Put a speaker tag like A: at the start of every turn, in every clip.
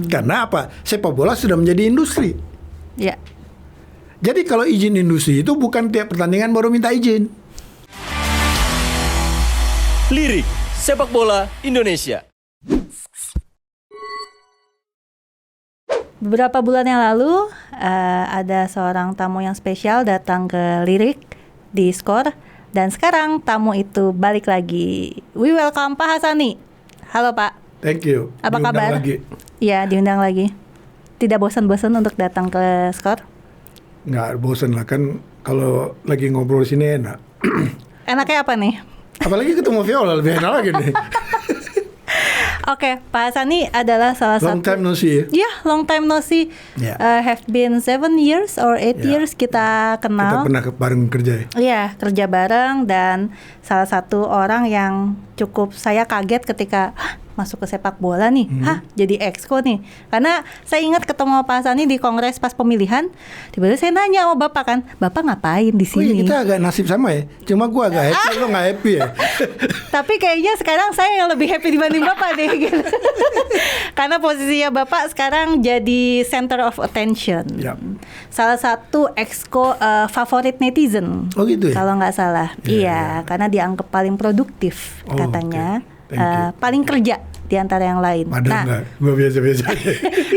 A: Karena apa? Sepak bola sudah menjadi industri.
B: Ya.
A: Jadi kalau izin industri itu bukan tiap pertandingan baru minta izin.
C: Lirik Sepak Bola Indonesia.
B: Beberapa bulan yang lalu ada seorang tamu yang spesial datang ke Lirik di Skor, dan sekarang tamu itu balik lagi. We welcome Pak Hasani. Halo Pak.
A: Thank you.
B: Apa
A: Diundang
B: kabar?
A: lagi.
B: Iya, diundang lagi. Tidak bosan-bosan untuk datang ke Skor?
A: Nggak bosan lah, kan kalau lagi ngobrol sini enak.
B: Enaknya apa nih?
A: Apalagi ketemu Viola lebih enak lagi nih.
B: Oke, Pak Hasani adalah salah
A: Long
B: satu.
A: time no see.
B: Ya, long time no see.
A: Yeah.
B: Have been 7 years or 8
A: Yeah.
B: years kita
A: Kita
B: kenal.
A: pernah bareng kerja ya.
B: Iya, kerja bareng, dan salah satu orang yang cukup saya kaget ketika masuk ke sepak bola nih, jadi exco nih. Karena saya ingat ketemu Pak Hasani di kongres pas pemilihan, tiba-tiba saya nanya sama Bapak kan, Bapak ngapain di
A: Oh iya,
B: sini?
A: kita agak nasib sama ya. Cuma gua agak happy, lo nggak happy ya.
B: Tapi kayaknya sekarang saya yang lebih happy dibanding Bapak deh gitu. Karena posisinya Bapak sekarang jadi center of attention.
A: Yap.
B: Salah satu exco favorit netizen.
A: Oh gitu ya?
B: Kalau nggak salah.
A: Iya,
B: Iya, karena dianggap paling produktif
A: Oh,
B: katanya.
A: oke. Thank you.
B: Paling kerja di antara yang lain.
A: Padahal enggak, gua biasa-biasa aja.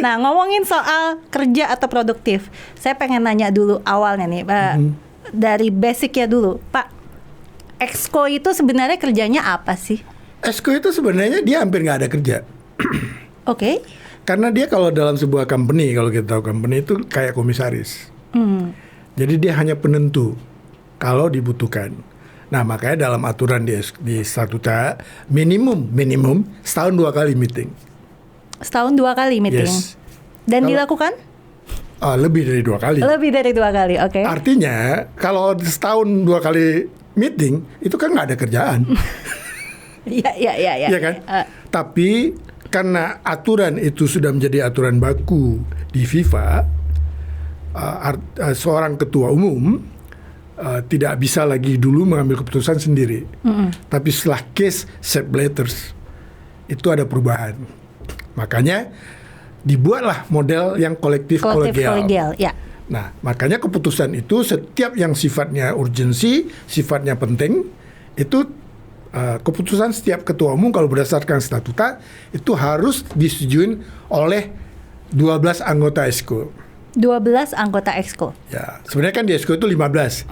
B: Nah, ngomongin soal kerja atau produktif, saya pengen nanya dulu awalnya nih, Pak. Dari basicnya dulu, Pak. Exco itu sebenarnya kerjanya apa sih?
A: Exco itu sebenarnya dia hampir nggak ada kerja.
B: Oke.
A: Karena dia kalau dalam sebuah company, kalau kita tahu company itu kayak komisaris. Jadi dia hanya penentu kalau dibutuhkan. Nah, makanya dalam aturan di statuta minimum setahun 2 kali meeting.
B: Setahun 2 kali meeting.
A: Yes.
B: Dan
A: Kalau-
B: dilakukan?
A: Lebih dari 2 kali.
B: Lebih dari 2 kali, oke.
A: Artinya kalau setahun 2 kali meeting itu kan nggak ada kerjaan,
B: Iya.
A: ya kan? Tapi karena aturan itu sudah menjadi aturan baku di FIFA, seorang ketua umum tidak bisa lagi dulu mengambil keputusan sendiri. Tapi setelah case Sepblatters itu ada perubahan. Makanya dibuatlah model yang kolektif kolegial.
B: Ya.
A: Nah, makanya keputusan itu setiap yang sifatnya urgensi, sifatnya penting, itu keputusan setiap ketua umum kalau berdasarkan statuta itu harus disetujui oleh 12 anggota exco.
B: 12 anggota exco.
A: Ya, sebenarnya kan di exco itu 15.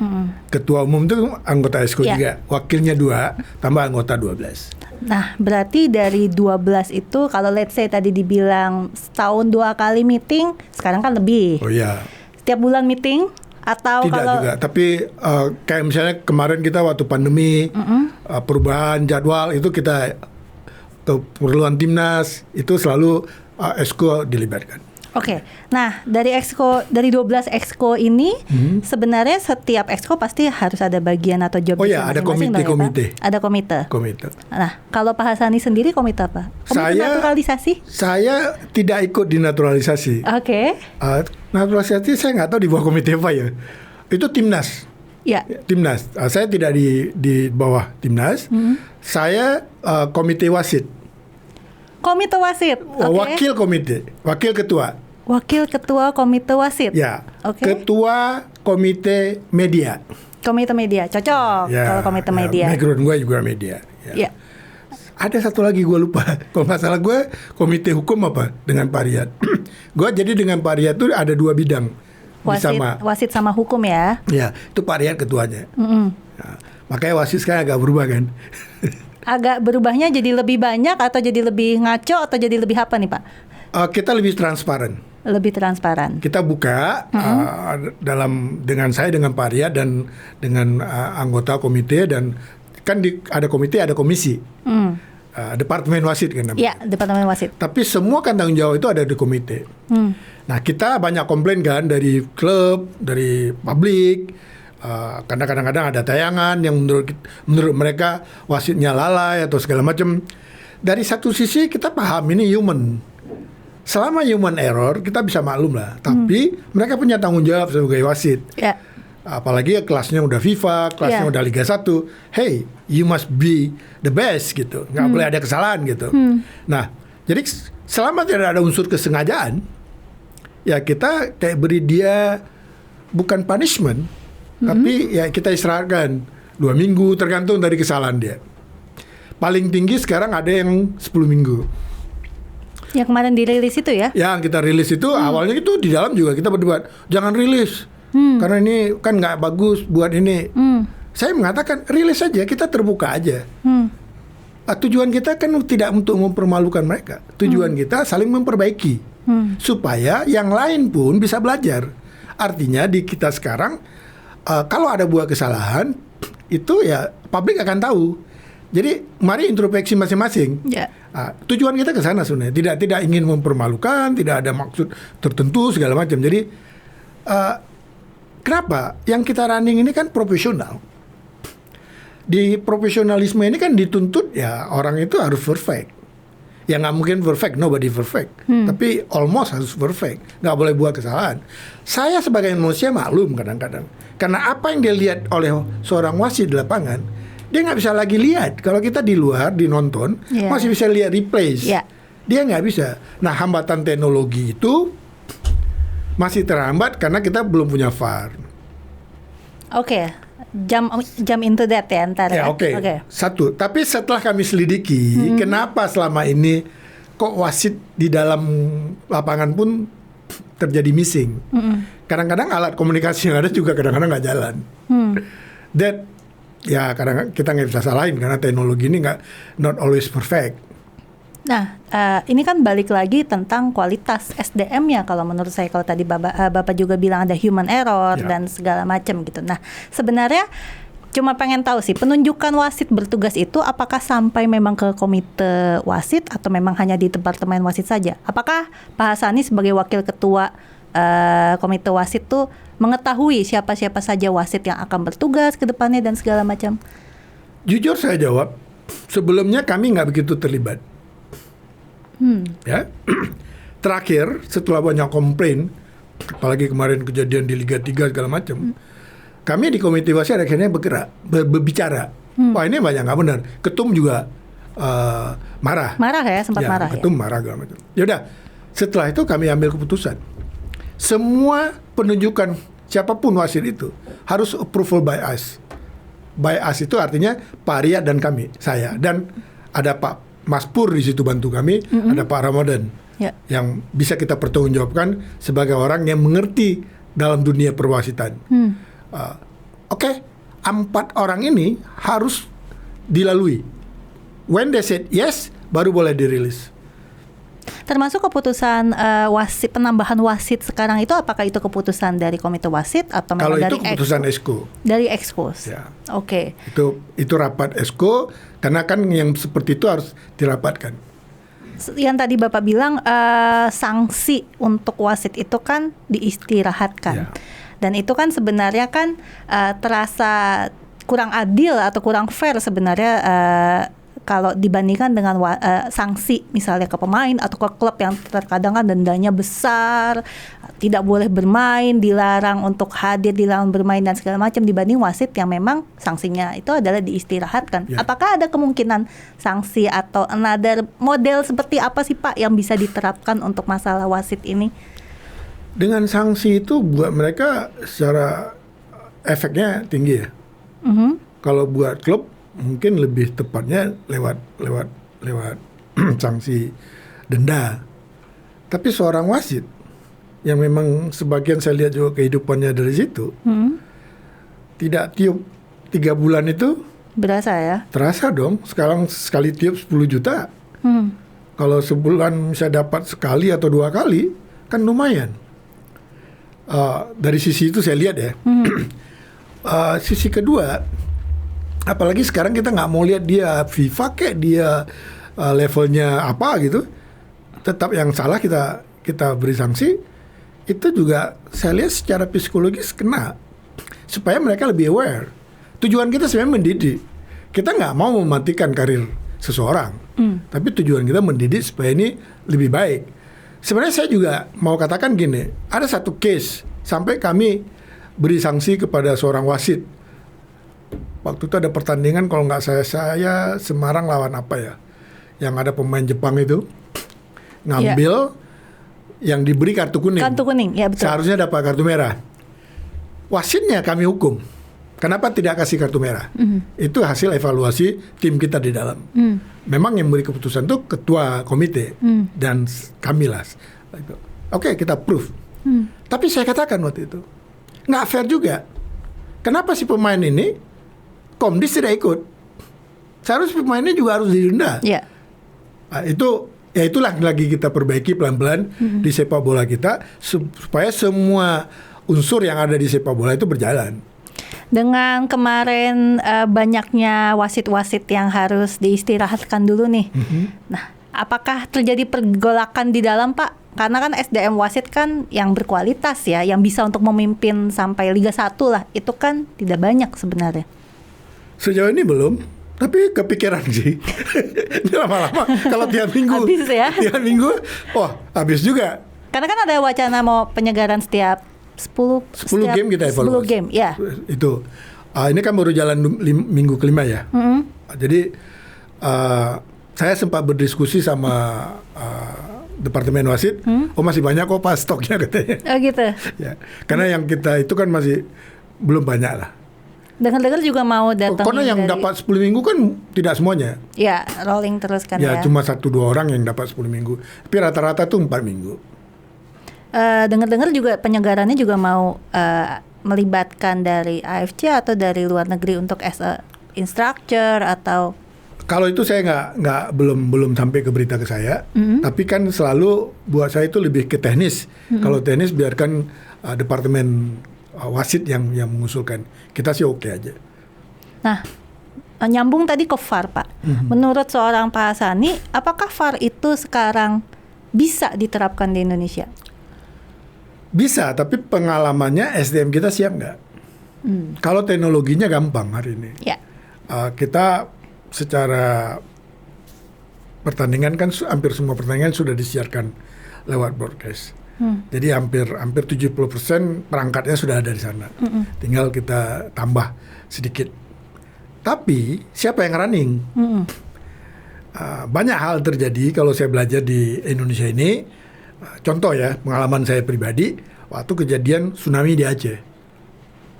A: Ketua umum itu anggota exco
B: Ya.
A: juga, wakilnya 2, tambah anggota 12.
B: Nah, berarti dari 12 itu kalau let's say tadi dibilang setahun 2 kali meeting, sekarang kan lebih.
A: Oh iya.
B: Setiap bulan meeting atau
A: Tidak
B: kalau
A: juga, tapi kayak misalnya kemarin kita waktu pandemi, perubahan jadwal itu kita keperluan timnas itu selalu exco dilibatkan.
B: Oke. Nah, dari 12 exco ini sebenarnya setiap exco pasti harus ada bagian atau job
A: Oh ya, ada
B: masing-masing dong ya, Pak?
A: komite.
B: Ada komite. Nah, kalau Pak Hasani sendiri komite apa? Komite naturalisasi?
A: Saya tidak ikut di naturalisasi.
B: Oke.
A: Naturalisasi saya nggak tahu di bawah komite apa ya. Itu timnas.
B: Ya.
A: Timnas. Saya tidak di bawah timnas. Saya komite wasit.
B: Komite wasit. Oke.
A: Wakil komite, wakil ketua.
B: Wakil ketua komite wasit.
A: Ya.
B: Oke.
A: Ketua komite media.
B: Komite media. Cocok kalau komite media.
A: Background gue juga media.
B: Ya.
A: Ada satu lagi gue lupa. Kalau nggak salah gue komite hukum apa dengan Pak Riyad. Gue jadi dengan Pak Riyad tuh ada 2 bidang.
B: Wasit sama hukum ya.
A: Ya, itu Pak Riyad ketuanya. Nah, makanya wasit sekarang agak berubah kan.
B: Agak berubahnya jadi lebih banyak atau jadi lebih ngaco atau jadi lebih apa nih Pak?
A: Kita lebih transparan.
B: Lebih transparan.
A: Kita buka dengan saya dengan Pak Riyad dan dengan anggota komite, dan kan ada komite ada komisi. Departemen wasit kan namanya.
B: Iya, departemen wasit.
A: Tapi semua kan tanggung jawab itu ada di komite. Nah, kita banyak komplain kan dari klub, dari publik. Karena kadang-kadang ada tayangan yang menurut mereka wasitnya lalai atau segala macam. Dari satu sisi kita paham ini human. Selama human error kita bisa maklum lah. Tapi mereka punya tanggung jawab sebagai wasit.
B: Ya.
A: Apalagi ya kelasnya udah FIFA, kelasnya udah Liga 1. Hey, you must be the best gitu. Nggak boleh ada kesalahan gitu. Nah, Jadi selama tidak ada unsur kesengajaan, ya kita kayak beri dia bukan punishment, tapi ya kita istirahatkan 2 minggu tergantung dari kesalahan dia. Paling tinggi sekarang ada yang 10 minggu.
B: Yang kemarin dirilis itu ya?
A: Yang kita rilis itu awalnya itu di dalam juga kita berdebat, jangan rilis karena ini kan nggak bagus buat ini. Saya mengatakan rilis saja, kita terbuka aja. Tujuan kita kan tidak untuk mempermalukan mereka. Tujuan kita saling memperbaiki supaya yang lain pun bisa belajar. Artinya di kita sekarang kalau ada buah kesalahan itu ya publik akan tahu. Jadi mari introspeksi masing-masing. Tujuan kita ke sana sebenarnya. Tidak ingin mempermalukan, tidak ada maksud tertentu segala macam. Jadi kenapa? Yang kita running ini kan profesional. Di profesionalisme ini kan dituntut ya orang itu harus perfect. Ya nggak mungkin perfect, nobody perfect. Tapi almost harus perfect. Nggak boleh buat kesalahan. Saya sebagai manusia maklum kadang-kadang. Karena apa yang dia lihat oleh seorang wasit di lapangan, dia nggak bisa lagi lihat. Kalau kita di luar, di nonton, masih bisa lihat replays. Dia nggak bisa. Nah, hambatan teknologi itu masih terhambat karena kita belum punya VAR.
B: Jump into that ya ntar.
A: Satu, tapi setelah kami selidiki, kenapa selama ini kok wasit di dalam lapangan pun terjadi missing. Kadang-kadang alat komunikasi yang ada juga kadang-kadang nggak jalan. That ya kadang kita nggak bisa salahin karena teknologi ini not always perfect.
B: Nah, ini kan balik lagi tentang kualitas SDM-nya kalau menurut saya. Kalau tadi Bapak juga bilang ada human error dan segala macam gitu. Nah, sebenarnya cuma pengen tahu sih, penunjukan wasit bertugas itu apakah sampai memang ke komite wasit atau memang hanya di departemen wasit saja? Apakah Pak Hasani sebagai wakil ketua komite wasit tuh mengetahui siapa-siapa saja wasit yang akan bertugas ke depannya dan segala macam?
A: Jujur saya jawab, sebelumnya kami nggak begitu terlibat. Ya, terakhir setelah banyak komplain, apalagi kemarin kejadian di Liga 3 segala macam, kami di komite wasit akhirnya berbicara. Wah ini banyak nggak benar. Ketum juga marah.
B: Marah ya, sempat marah.
A: Ketum marah segala macam. Yaudah, setelah itu kami ambil keputusan. Semua penunjukan siapapun wasit itu harus approval by us. By us itu artinya Pak Riyad dan kami, saya, dan ada Pak Mas Pur di situ bantu kami, ada Pak Ramadan yang bisa kita pertanggungjawabkan sebagai orang yang mengerti dalam dunia perwasitan. 4 orang ini harus dilalui. When they said yes, baru boleh dirilis.
B: Termasuk keputusan wasit, penambahan wasit sekarang itu, apakah itu keputusan dari komite wasit atau memang dari
A: Kalau itu keputusan Exco?
B: Dari Exco.
A: Ya. Itu rapat Exco, karena kan yang seperti itu harus dirapatkan.
B: Yang tadi Bapak bilang sanksi untuk wasit itu kan diistirahatkan. Dan itu kan sebenarnya kan terasa kurang adil atau kurang fair sebenarnya kalau dibandingkan dengan sanksi misalnya ke pemain atau ke klub yang terkadang kan dendanya besar, tidak boleh bermain, dilarang untuk hadir, dilarang bermain dan segala macam, dibanding wasit yang memang sanksinya itu adalah diistirahatkan. Apakah ada kemungkinan sanksi atau another model seperti apa sih Pak yang bisa diterapkan untuk masalah wasit ini?
A: Dengan sanksi itu buat mereka secara efeknya tinggi ya. Kalau buat klub mungkin lebih tepatnya lewat sanksi denda. Tapi seorang wasit yang memang sebagian saya lihat juga kehidupannya dari situ, tidak tiup 3 bulan itu
B: berasa ya? Terasa
A: dong. Sekarang sekali tiup 10 juta. Kalau sebulan bisa dapat sekali atau 2 kali, kan lumayan. Dari sisi itu saya lihat ya. Sisi kedua, apalagi sekarang kita nggak mau lihat dia FIFA kayak dia levelnya apa gitu, tetap yang salah kita beri sanksi. Itu juga saya lihat secara psikologis kena, supaya mereka lebih aware. Tujuan kita sebenarnya mendidik. Kita nggak mau mematikan karir seseorang, tapi tujuan kita mendidik supaya ini lebih baik. Sebenarnya saya juga mau katakan gini, ada satu case sampai kami beri sanksi kepada seorang wasit. Waktu itu ada pertandingan kalau nggak saya Semarang lawan apa ya, yang ada pemain Jepang itu, ngambil yang diberi kartu kuning.
B: Kartu kuning, ya betul.
A: Seharusnya dapat kartu merah. Wasitnya kami hukum. Kenapa tidak kasih kartu merah? Itu hasil evaluasi tim kita di dalam. Memang yang memberi keputusan itu ketua komite dan kami lah. Oke, kita proof. Tapi saya katakan waktu itu, nggak fair juga. Kenapa si pemain ini Komdis tidak ikut? Seharusnya pemainnya juga harus didenda.
B: Ya.
A: Nah, itulah lagi kita perbaiki pelan-pelan di sepak bola kita supaya semua unsur yang ada di sepak bola itu berjalan.
B: Dengan kemarin banyaknya wasit-wasit yang harus diistirahatkan dulu nih. Nah, apakah terjadi pergolakan di dalam, Pak? Karena kan SDM wasit kan yang berkualitas ya, yang bisa untuk memimpin sampai Liga 1 lah. Itu kan tidak banyak sebenarnya.
A: Sejauh ini belum, tapi kepikiran sih. Ini lama-lama kalau tiap minggu.
B: Habis ya.
A: Tiap minggu, habis juga.
B: Karena kan ada wacana mau penyegaran setiap 10
A: game kita evaluasi.
B: 10 game, ya.
A: Itu. Ini kan baru jalan minggu kelima ya. Jadi saya sempat berdiskusi sama Departemen Wasit. Masih banyak kok pas stoknya katanya.
B: Oh gitu.
A: Ya, karena yang kita itu kan masih belum banyak lah.
B: Dengar-dengar juga mau datang.
A: Karena yang dapat 10 minggu kan tidak semuanya.
B: Ya, rolling terus kan ya.
A: Ya, cuma 1-2 orang yang dapat 10 minggu. Tapi rata-rata tuh 4 minggu.
B: Dengar-dengar juga penyegarannya juga mau melibatkan dari AFC atau dari luar negeri untuk as a instructor atau.
A: Kalau itu saya belum sampai ke berita ke saya. Tapi kan selalu buat saya itu lebih ke teknis. Kalau teknis biarkan departemen wasit yang mengusulkan. Kita sih oke aja.
B: Nah, nyambung tadi ke VAR, Pak. Menurut seorang Pak Hassani, apakah VAR itu sekarang bisa diterapkan di Indonesia?
A: Bisa, tapi pengalamannya SDM kita siap nggak? Kalau teknologinya gampang hari ini.
B: Ya.
A: Kita secara pertandingan kan hampir semua pertandingan sudah disiarkan lewat broadcast. Jadi hampir 70% perangkatnya sudah ada di sana. Tinggal kita tambah sedikit. Tapi siapa yang running? Banyak hal terjadi kalau saya belajar di Indonesia ini. Contoh ya, pengalaman saya pribadi waktu kejadian tsunami di Aceh.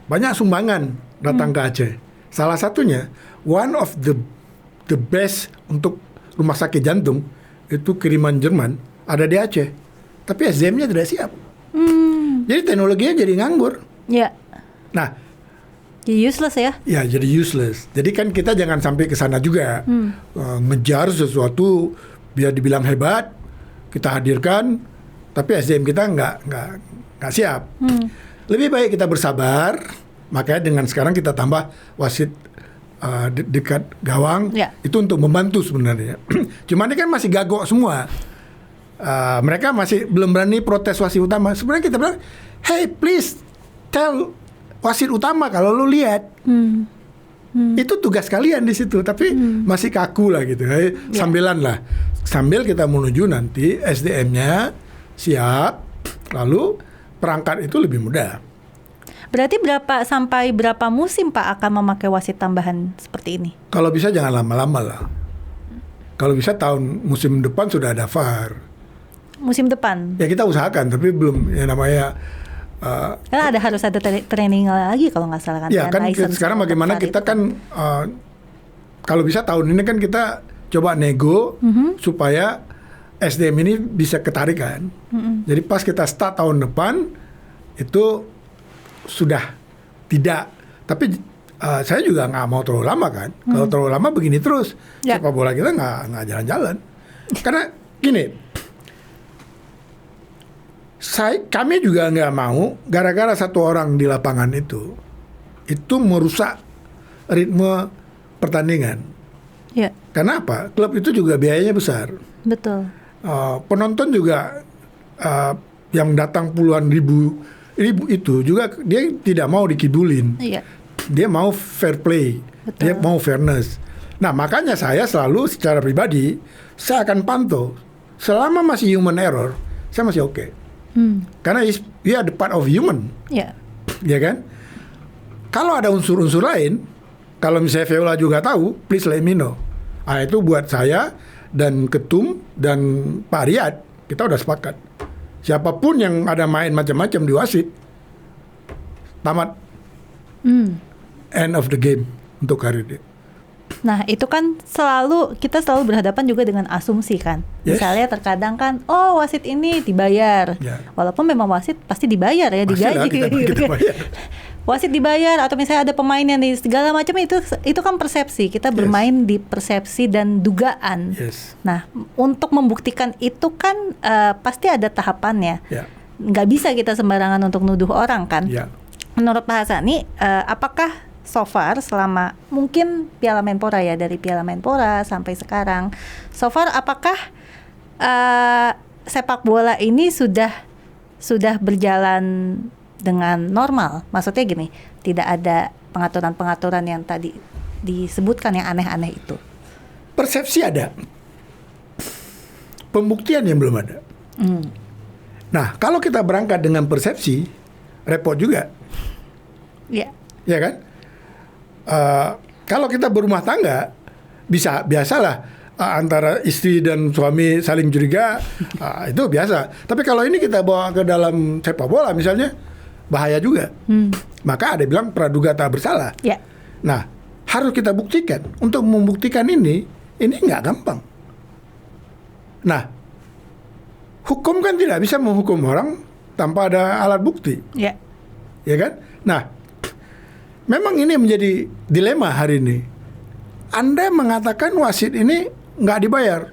A: Banyak sumbangan datang ke Aceh. Salah satunya one of the best untuk rumah sakit jantung itu kiriman Jerman ada di Aceh. Tapi SDM-nya tidak siap. Jadi teknologinya jadi nganggur.
B: Ya.
A: Nah,
B: jadi useless ya?
A: Ya, jadi useless. Jadi kan kita jangan sampai ke sana juga. Ngejar sesuatu biar dibilang hebat, kita hadirkan, tapi SDM kita nggak siap. Lebih baik kita bersabar. Makanya dengan sekarang kita tambah wasit dekat gawang. Itu untuk membantu sebenarnya. Cuma ini kan masih gagok semua. Mereka masih belum berani protes wasit utama. Sebenarnya kita bilang, hey please tell wasit utama kalau lu lihat. Itu tugas kalian di situ, tapi masih kaku lah gitu. Sambilan lah. Sambil kita menuju nanti SDM-nya siap, lalu perangkat itu lebih mudah.
B: Berarti sampai berapa musim Pak akan memakai wasit tambahan seperti ini?
A: Kalau bisa jangan lama-lama lah. Kalau bisa musim depan sudah ada VAR.
B: Musim depan?
A: Ya kita usahakan, tapi belum ya namanya.
B: Karena harus ada training lagi kalau nggak salah kan?
A: Ya kan sekarang bagaimana kita kan kalau bisa tahun ini kan kita coba nego supaya SDM ini bisa ketarikan. Jadi pas kita start tahun depan itu sudah tidak. Tapi saya juga nggak mau terlalu lama kan. Kalau terlalu lama begini terus sepak bola kita nggak jalan-jalan. Karena gini. Kami juga nggak mau gara-gara satu orang di lapangan itu merusak ritme pertandingan.
B: Ya.
A: Karena apa? Klub itu juga biayanya besar.
B: Betul.
A: Penonton juga yang datang puluhan ribu itu juga dia tidak mau dikibulin.
B: Iya.
A: Dia mau fair play. Betul. Dia mau fairness. Nah makanya saya selalu secara pribadi saya akan pantau selama masih human error saya masih oke. Karena we are the part of human.
B: Ya.
A: Ya kan? Kalau ada unsur-unsur lain, kalau misalnya Viola juga tahu, please let me know. Itu buat saya dan Ketum dan Pak Riyad kita udah sepakat. Siapapun yang ada main macam-macam di wasit, tamat. End of the game untuk karir dia.
B: Nah, itu kan kita selalu berhadapan juga dengan asumsi kan.
A: Yes.
B: Misalnya terkadang kan, wasit ini dibayar.
A: Ya.
B: Walaupun memang wasit pasti dibayar ya,
A: Pastilah
B: digaji.
A: kita bayar.
B: Wasit dibayar, atau misalnya ada pemain yang di segala macam, itu kan persepsi. Kita bermain di persepsi dan dugaan.
A: Yes.
B: Nah, untuk membuktikan itu kan pasti ada tahapannya.
A: Ya.
B: Nggak bisa kita sembarangan untuk nuduh orang kan.
A: Ya.
B: Menurut Pak Hasani, apakah so far selama mungkin Piala Menpora ya, dari Piala Menpora sampai sekarang, so far apakah sepak bola ini sudah berjalan dengan normal? Maksudnya gini, tidak ada pengaturan-pengaturan yang tadi disebutkan yang aneh-aneh itu.
A: Persepsi ada, pembuktian yang belum ada. Nah, kalau kita berangkat dengan persepsi, repot juga.
B: Ya.
A: Ya kan? Kalau kita berumah tangga, biasalah antara istri dan suami saling curiga, itu biasa. Tapi kalau ini kita bawa ke dalam sepak bola misalnya, bahaya juga. Maka ada bilang praduga tak bersalah.
B: Ya.
A: Nah, harus kita buktikan. Untuk membuktikan ini nggak gampang. Nah, hukum kan tidak bisa menghukum orang tanpa ada alat bukti.
B: Ya.
A: Ya kan? Nah, memang ini menjadi dilema hari ini. Anda mengatakan wasit ini nggak dibayar.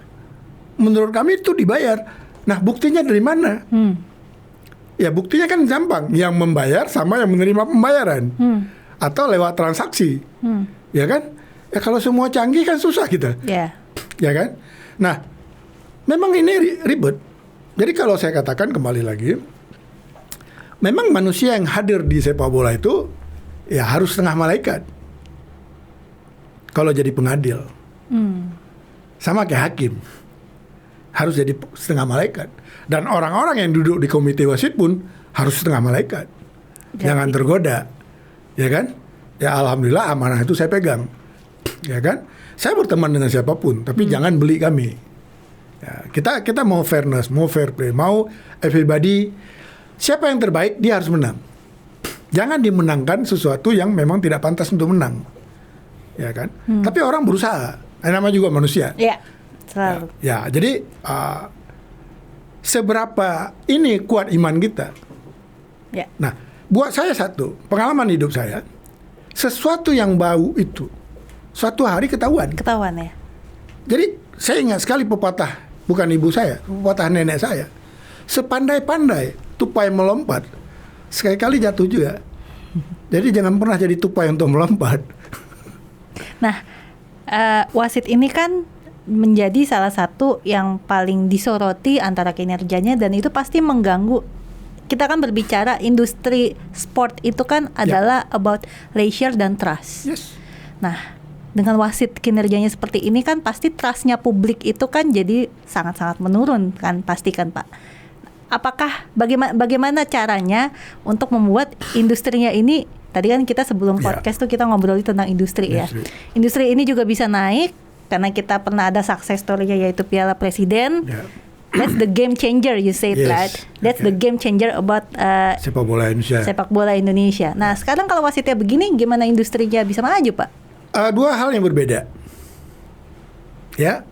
A: Menurut kami itu dibayar. Nah, buktinya dari mana? Ya, buktinya kan gampang. Yang membayar sama yang menerima pembayaran. Atau lewat transaksi. Ya kan? Ya kalau semua canggih kan susah kita.
B: Ya.
A: Ya kan? Nah, memang ini ribet. Jadi kalau saya katakan kembali lagi, memang manusia yang hadir di sepak bola itu ya harus setengah malaikat. Kalau jadi pengadil. Sama kayak hakim. Harus jadi setengah malaikat. Dan orang-orang yang duduk di komite wasit pun harus setengah malaikat. Jangan tergoda. Ya kan? Ya alhamdulillah amanah itu saya pegang. Ya kan? Saya berteman dengan siapapun, tapi jangan beli kami. Ya, kita mau fairness, mau fair play, mau everybody, siapa yang terbaik dia harus menang. Jangan dimenangkan sesuatu yang memang tidak pantas untuk menang. Ya kan? Tapi orang berusaha. Namanya juga manusia.
B: Ya, selalu.
A: Ya, jadi seberapa ini kuat iman kita.
B: Ya.
A: Nah, buat saya satu, pengalaman hidup saya, sesuatu yang bau itu suatu hari ketahuan.
B: Ketahuan ya.
A: Jadi saya ingat sekali pepatah, bukan ibu saya, pepatah nenek saya. Sepandai-pandai tupai melompat, sekali-kali jatuh juga. Jadi jangan pernah jadi tupai untuk melompat.
B: Nah, wasit ini kan menjadi salah satu yang paling disoroti antara kinerjanya, dan itu pasti mengganggu. Kita kan berbicara industri sport itu kan adalah about leisure dan trust.
A: Yes.
B: Nah, dengan wasit kinerjanya seperti ini kan pasti trustnya publik itu kan jadi sangat-sangat menurun kan, pasti kan Pak. Apakah bagaimana caranya untuk membuat industrinya ini, tadi kan kita sebelum podcast tuh kita ngobrolin tentang industri ya. Industri ini juga bisa naik karena kita pernah ada success story-nya yaitu Piala Presiden. That's the game changer, you said that. That's the game changer about
A: sepak bola Indonesia.
B: Sepak bola Indonesia. Nah, sekarang kalau wasitnya begini, gimana industrinya bisa maju, Pak?
A: Dua hal yang berbeda. Ya,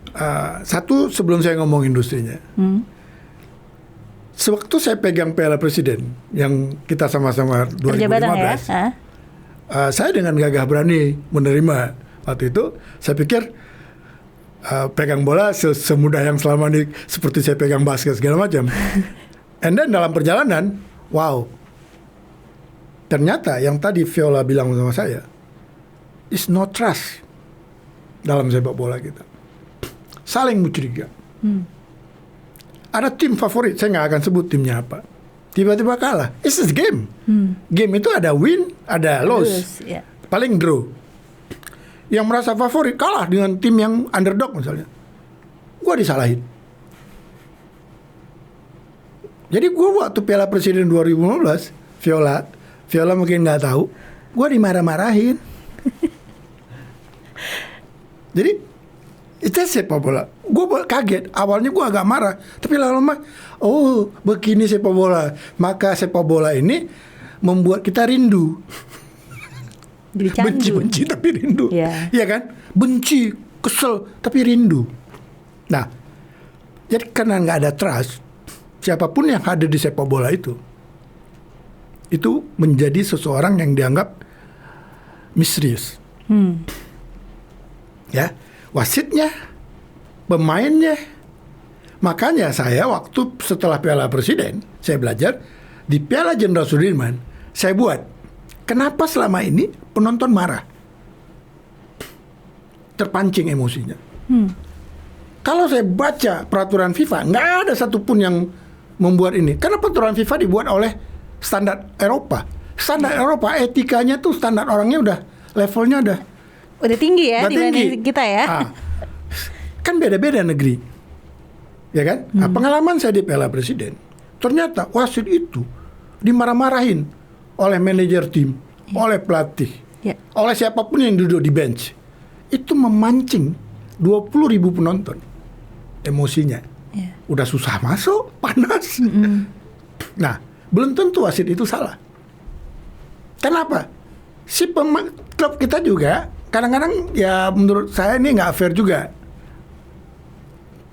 A: satu sebelum saya ngomong industrinya. Sewaktu saya pegang Piala Presiden yang kita sama-sama 2015,
B: ya?
A: Saya dengan gagah berani menerima waktu itu. Saya pikir pegang bola semudah yang selama ini seperti saya pegang basket segala macam. And then dalam perjalanan, wow, ternyata yang tadi Viola bilang sama saya, is no trust dalam sepak bola kita. Saling mencuriga. Ada tim favorit, saya nggak akan sebut timnya apa. Tiba-tiba kalah. It's a game. Game itu ada win, ada loss.
B: Yeah.
A: Paling draw. Yang merasa favorit kalah dengan tim yang underdog misalnya. Gua disalahin. Jadi gua waktu Piala Presiden 2015, Viola mungkin nggak tahu, gua dimarah-marahin. Jadi itu sepak bola. gue kaget. Awalnya gue agak marah, tapi lama-lama, oh begini sepak bola. Maka sepak bola ini membuat kita rindu.
B: Jadi candu.
A: Benci-benci tapi rindu. Iya kan? Benci, kesel tapi rindu. Nah, jadi karena nggak ada trust, siapapun yang hadir di sepak bola itu menjadi seseorang yang dianggap misterius. Ya, wasitnya, pemainnya. Makanya saya waktu setelah Piala Presiden, saya belajar di Piala Jenderal Sudirman, saya buat kenapa selama ini penonton marah, terpancing emosinya. Kalau saya baca peraturan FIFA, nggak ada satupun yang membuat ini. Karena peraturan FIFA dibuat oleh standar Eropa. Standar Eropa, etikanya tuh standar orangnya udah levelnya
B: udah tinggi ya dibanding kita ya.
A: Kan beda-beda negeri, ya kan? Nah, pengalaman saya di Piala Presiden, ternyata wasit itu dimarah-marahin oleh manajer tim, oleh pelatih, oleh siapapun yang duduk di bench. Itu memancing 20.000 penonton. Emosinya udah susah masuk, panas. Nah, belum tentu wasit itu salah. Kenapa? Si klub kita juga kadang-kadang ya menurut saya ini nggak fair juga.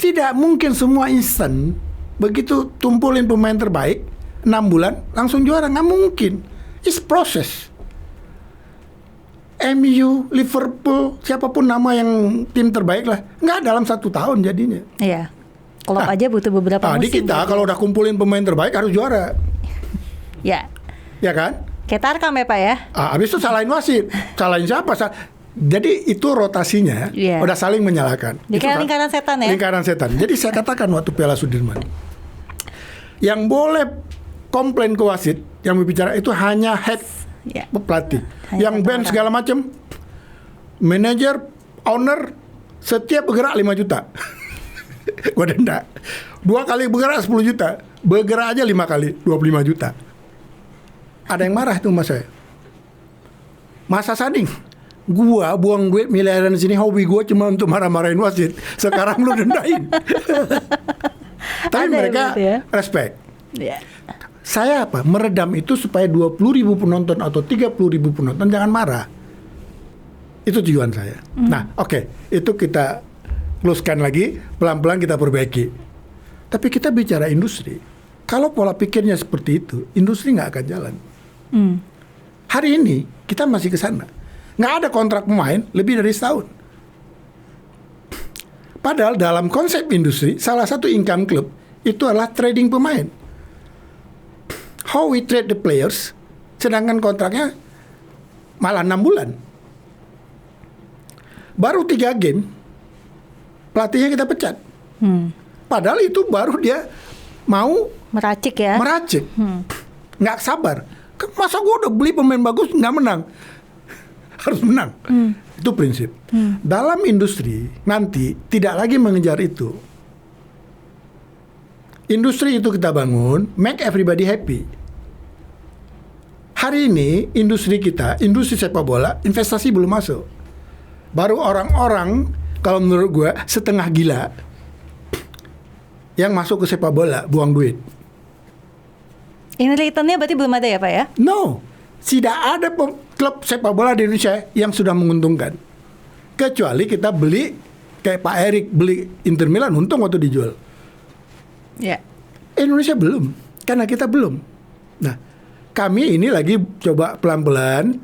A: Tidak mungkin semua instan begitu tumpulin pemain terbaik 6 bulan langsung juara, nggak mungkin. It's process. MU, Liverpool, siapapun nama yang tim terbaik lah, nggak dalam 1 tahun jadinya.
B: Iya. Klub aja butuh beberapa musim.
A: Di kita kalau udah kumpulin pemain terbaik harus juara.
B: Ya.
A: Ya kan?
B: Kayak Tarkam ya Pak ya?
A: Habis itu salahin wasit. Salahin siapa? Jadi itu rotasinya udah saling menyalahkan.
B: Jadi kayak lingkaran setan ya?
A: Lingkaran setan. Jadi saya katakan waktu Piala Sudirman, yang boleh komplain ke wasit, yang berbicara itu hanya head pelatih. Yang band segala macam, manajer, owner, setiap bergerak 5 juta. Gua denda. 2 kali bergerak 10 juta. Bergerak aja 5 kali 25 juta. Ada yang marah tuh mas saya. Masa Sanding, gua buang duit miliaran sini, hobi gua cuma untuk marah-marahin wasit. Sekarang lu dendain. Tapi mereka respect. Saya meredam itu supaya 20.000 penonton atau 30.000 penonton jangan marah. Itu tujuan saya. Nah, oke, itu kita closekan lagi, pelan-pelan kita perbaiki. Tapi kita bicara industri. Kalau pola pikirnya seperti itu, industri nggak akan jalan. Hari ini kita masih ke sana. Nggak ada kontrak pemain lebih dari setahun. Padahal dalam konsep industri, salah satu income klub itu adalah trading pemain. How we trade the players, sedangkan kontraknya malah 6 bulan. Baru 3 game, pelatihnya kita pecat. Padahal itu baru dia mau
B: meracik ya.
A: Meracik. Nggak sabar. Masa gue udah beli pemain bagus nggak menang? Harus menang. Itu prinsip. Dalam industri nanti tidak lagi mengejar itu. Industri itu kita bangun, make everybody happy. Hari ini industri kita, industri sepak bola, investasi belum masuk. Baru orang-orang, kalau menurut gue, setengah gila yang masuk ke sepak bola, buang duit.
B: Ini returnnya berarti belum ada ya Pak ya?
A: No, tidak ada klub sepak bola di Indonesia yang sudah menguntungkan. Kecuali kita beli, kayak Pak Erik beli Inter Milan, untung waktu dijual. Indonesia belum, karena kita belum. Nah, kami ini lagi coba pelan-pelan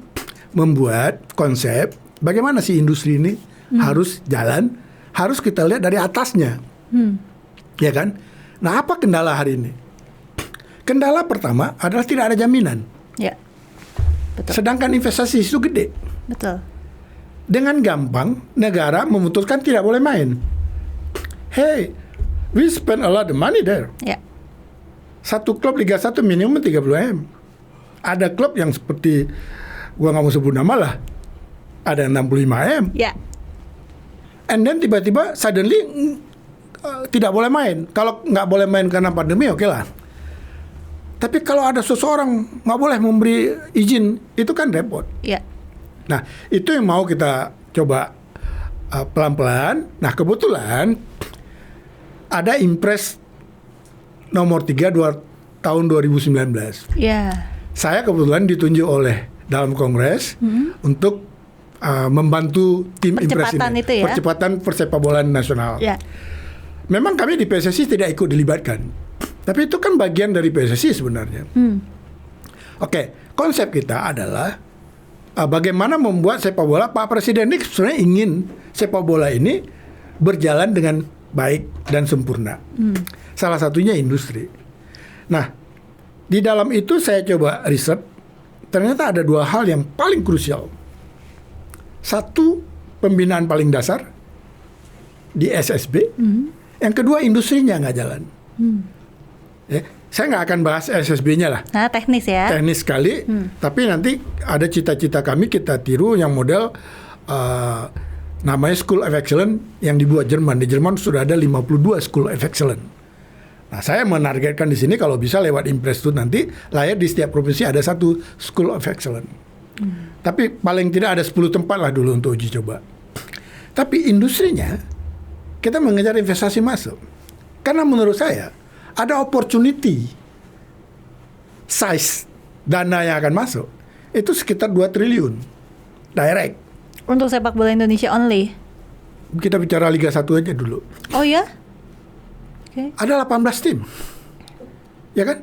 A: membuat konsep bagaimana sih industri ini harus jalan, harus kita lihat dari atasnya. Ya kan? Nah, apa kendala hari ini? Kendala pertama adalah tidak ada jaminan.
B: Ya, betul.
A: Sedangkan investasi itu gede.
B: Betul.
A: Dengan gampang negara memutuskan tidak boleh main. Hey, we spend a lot of money there.
B: Ya.
A: Satu klub Liga 1 minimum 30 M. Ada klub yang seperti, gua nggak mau sebut nama lah, ada 65 M.
B: Ya.
A: And then tiba-tiba suddenly tidak boleh main. Kalau nggak boleh main karena pandemi, oke lah. Tapi kalau ada seseorang nggak boleh memberi izin, itu kan repot.
B: Ya.
A: Nah, itu yang mau kita coba pelan-pelan. Nah, kebetulan ada Impres nomor 3 tahun 2019.
B: Ya.
A: Saya kebetulan ditunjuk oleh dalam Kongres untuk membantu tim Impres
B: Percepatan
A: ini.
B: itu ya?
A: Percepatan persepak bola nasional.
B: Ya.
A: Memang kami di PSSI tidak ikut dilibatkan, tapi itu kan bagian dari PSSI sebenarnya. Oke, konsep kita adalah bagaimana membuat sepak bola. Pak Presiden ini sebenarnya ingin sepak bola ini berjalan dengan baik dan sempurna. Salah satunya industri. Nah, di dalam itu saya coba riset, ternyata ada 2 hal yang paling krusial. Satu, pembinaan paling dasar di SSB. Yang kedua, industrinya nggak jalan. Ya, saya nggak akan bahas SSB-nya lah.
B: Nah, teknis ya.
A: Teknis sekali, tapi nanti ada cita-cita kami kita tiru yang model namanya School of Excellence yang dibuat Jerman. Di Jerman sudah ada 52 School of Excellence. Nah, saya menargetkan di sini kalau bisa lewat Impres itu nanti lahir di setiap provinsi ada satu School of Excellence. Tapi paling tidak ada 10 tempat lah dulu untuk uji coba. Tapi industrinya kita mengejar investasi masuk. Karena menurut saya ada opportunity size dana yang akan masuk itu sekitar 2 triliun direct.
B: Untuk sepak bola Indonesia only.
A: Kita bicara Liga 1 aja dulu.
B: Oh ya? Oke.
A: Ada 18 tim. Ya kan?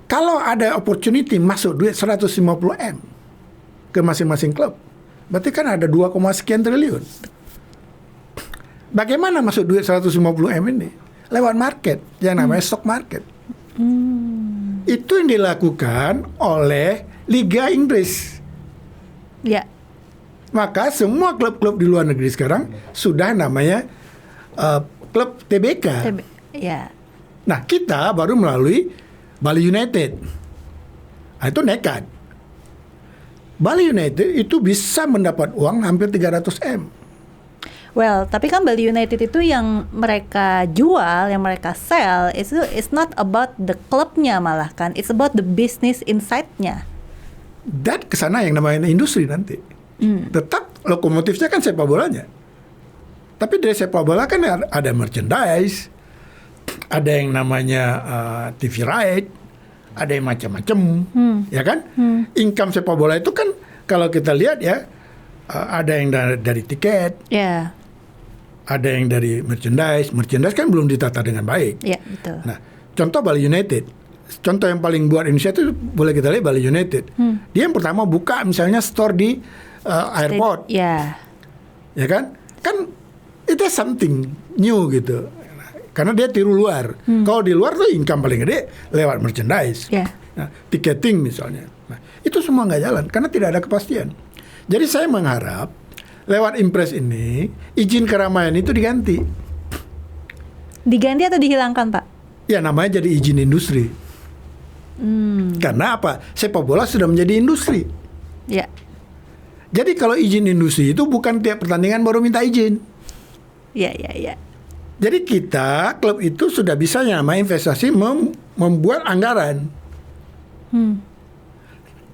A: Kalau ada opportunity masuk duit 150 M ke masing-masing klub, berarti kan ada 2, sekian triliun. Bagaimana masuk duit 150 M ini? Lewat market yang namanya stock market. Itu yang dilakukan oleh Liga Inggris.
B: Ya.
A: Maka semua klub-klub di luar negeri sekarang sudah namanya klub TBK.
B: Ya.
A: Nah, kita baru melalui Bali United. Nah, itu nekat. Bali United itu bisa mendapat uang hampir 300 M.
B: Well, tapi kan Bali United itu yang mereka jual, yang mereka sell, it's not about the klubnya malah kan, it's about the business inside-nya.
A: Dan kesana yang namanya industri nanti. Tetap lokomotifnya kan sepak bolanya. Tapi dari sepak bola kan ada merchandise, ada yang namanya TV right, ada yang macam-macam, ya kan? Income sepak bola itu kan kalau kita lihat ya, ada yang dari tiket, ada yang dari merchandise kan belum ditata dengan baik.
B: Ya, betul.
A: Nah, contoh Bali United, contoh yang paling buat Indonesia itu boleh kita lihat Bali United. Dia yang pertama buka misalnya store di airport, ya kan? Kan itu something new gitu. Karena dia tiru luar. Kalau di luar tuh income paling gede lewat merchandise. Nah, ticketing misalnya. Nah, itu semua nggak jalan karena tidak ada kepastian. Jadi saya mengharap lewat Impres ini izin keramaian itu diganti.
B: Diganti atau dihilangkan, Pak?
A: Ya, namanya jadi izin industri. Karena apa? Sepak bola sudah menjadi industri.
B: Ya.
A: Jadi kalau izin industri itu bukan tiap pertandingan baru minta izin.
B: Ya.
A: Jadi kita, klub itu sudah bisa yang namanya investasi membuat anggaran.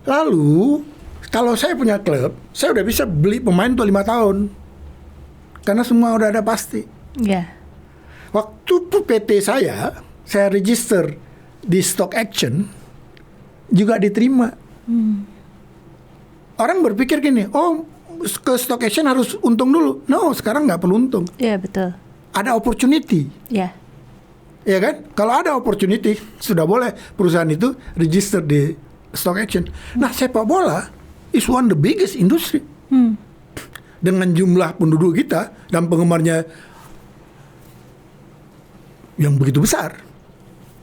A: Lalu, kalau saya punya klub, saya udah bisa beli pemain untuk 5 tahun. Karena semua udah ada pasti.
B: Ya.
A: Waktu PT saya register di Stock Action, juga diterima. Orang berpikir gini, oh ke Stock Action harus untung dulu. No, sekarang nggak perlu untung.
B: Ya, betul.
A: Ada opportunity.
B: Ya.
A: Ya kan? Kalau ada opportunity, sudah boleh perusahaan itu register di Stock Action. Nah, sepak bola is one the biggest industry. Dengan jumlah penduduk kita dan penggemarnya yang begitu besar,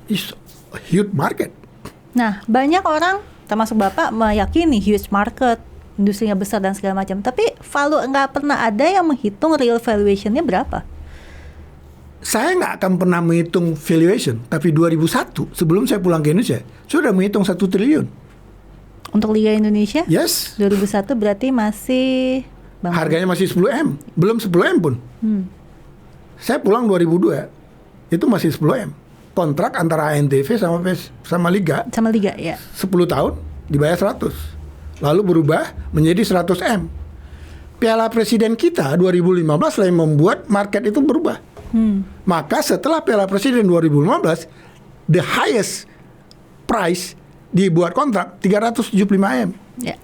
A: is a huge market.
B: Nah, banyak orang, termasuk Bapak, meyakini huge market, industrinya besar dan segala macam. Tapi nggak pernah ada yang menghitung real valuation-nya berapa.
A: Saya nggak akan pernah menghitung valuation, tapi 2001 sebelum saya pulang ke Indonesia sudah menghitung 1 triliun.
B: Untuk Liga Indonesia?
A: Yes.
B: 2001 berarti masih
A: harganya masih 10 M, belum 10 M pun. Saya pulang 2002, itu masih 10 M. Kontrak antara ANTV sama Liga.
B: Sama Liga, ya.
A: 10 tahun dibayar 100, lalu berubah menjadi 100 M. Piala Presiden kita 2015 lah yang membuat market itu berubah. Maka setelah Piala Presiden 2015, the highest price dibuat kontrak 375 M.
B: Ya.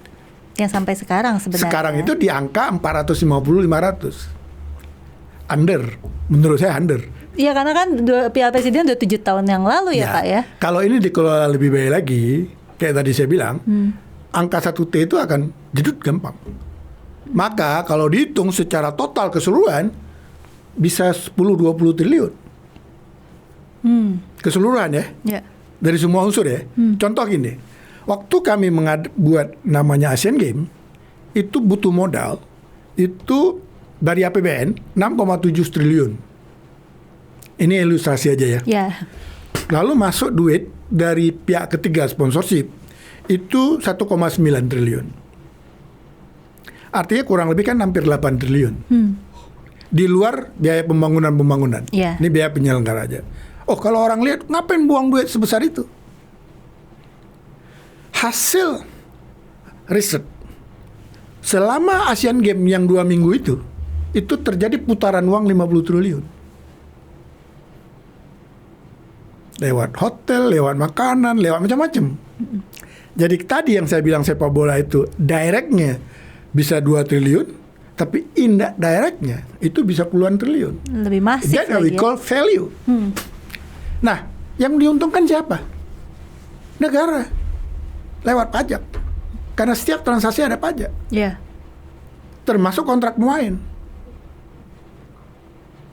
B: Yang sampai sekarang sebenarnya.
A: Sekarang itu di angka 450-500. Under, menurut saya under.
B: Iya, karena kan Piala Presiden udah 7 tahun yang lalu ya Pak ya.
A: Kalau ini dikelola lebih baik lagi, kayak tadi saya bilang, angka 1T itu akan jedut gampang. Maka kalau dihitung secara total keseluruhan, bisa 10-20 triliun. Keseluruhan ya.
B: Ya.
A: Dari semua unsur ya. Contoh gini, waktu kami buat namanya Asian Games, itu butuh modal, itu dari APBN 6,7 triliun. Ini ilustrasi aja ya.
B: Ya.
A: Lalu masuk duit dari pihak ketiga sponsorship, itu 1,9 triliun. Artinya kurang lebih kan hampir 8 triliun. Di luar biaya pembangunan.
B: Ya.
A: Ini biaya penyelenggara aja. Oh, kalau orang lihat, ngapain buang duit sebesar itu? Hasil riset selama Asian Games yang 2 minggu itu terjadi putaran uang 50 triliun. Lewat hotel, lewat makanan, lewat macam-macam. Jadi tadi yang saya bilang sepak bola itu directnya bisa 2 triliun, tapi indirect directnya itu bisa puluhan triliun.
B: Lebih masif
A: That
B: lagi.
A: we call value. Nah, yang diuntungkan siapa? Negara. Lewat pajak. Karena setiap transaksi ada pajak.
B: Ya.
A: Termasuk kontrak pemain.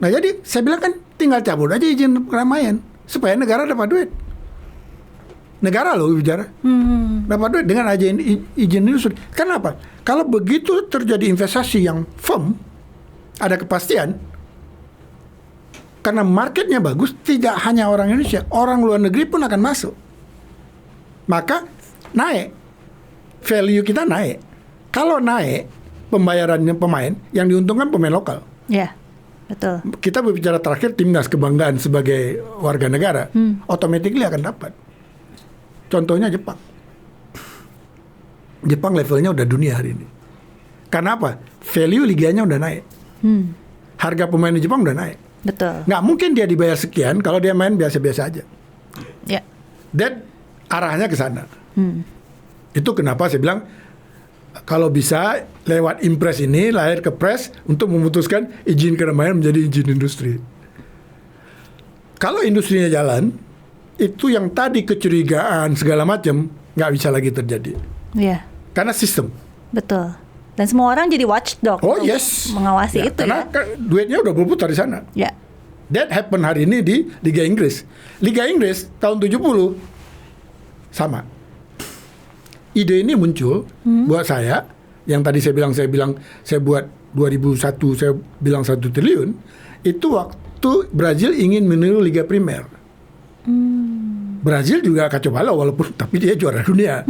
A: Nah, jadi saya bilang kan tinggal cabut aja izin keramaian supaya negara dapat duit. Negara loh bicara. Dapat duit dengan aja izin industri. Kenapa? Kalau begitu terjadi investasi yang firm, ada kepastian, karena marketnya bagus, tidak hanya orang Indonesia, orang luar negeri pun akan masuk. Maka naik, value kita naik. Kalau naik pembayarannya pemain, yang diuntungkan pemain lokal.
B: Ya, betul.
A: Kita berbicara terakhir timnas kebanggaan sebagai warga negara, automatically akan dapat. Contohnya Jepang. Jepang levelnya udah dunia hari ini. Karena apa? Value liganya udah naik. Harga pemain di Jepang udah naik.
B: Betul.
A: Nggak mungkin dia dibayar sekian kalau dia main biasa-biasa aja.
B: Ya.
A: Dan arahnya ke sana. Itu kenapa saya bilang kalau bisa lewat impres ini lahir ke pres untuk memutuskan izin keramaian menjadi izin industri. Kalau industrinya jalan, itu yang tadi kecurigaan segala macam nggak bisa lagi terjadi.
B: Iya.
A: Karena sistem.
B: Betul. Dan semua orang jadi watchdog
A: Oh
B: untuk
A: yes.
B: mengawasi
A: Ya,
B: itu
A: karena duitnya udah berputar di sana.
B: ya.
A: That happen hari ini di Liga Inggris. Liga Inggris tahun 70 sama. Ide ini muncul buat saya, yang tadi saya bilang saya buat 2001 saya bilang 1 triliun, itu waktu Brazil ingin meniru Liga Primer. Brazil juga kacau balau walaupun tapi dia juara dunia.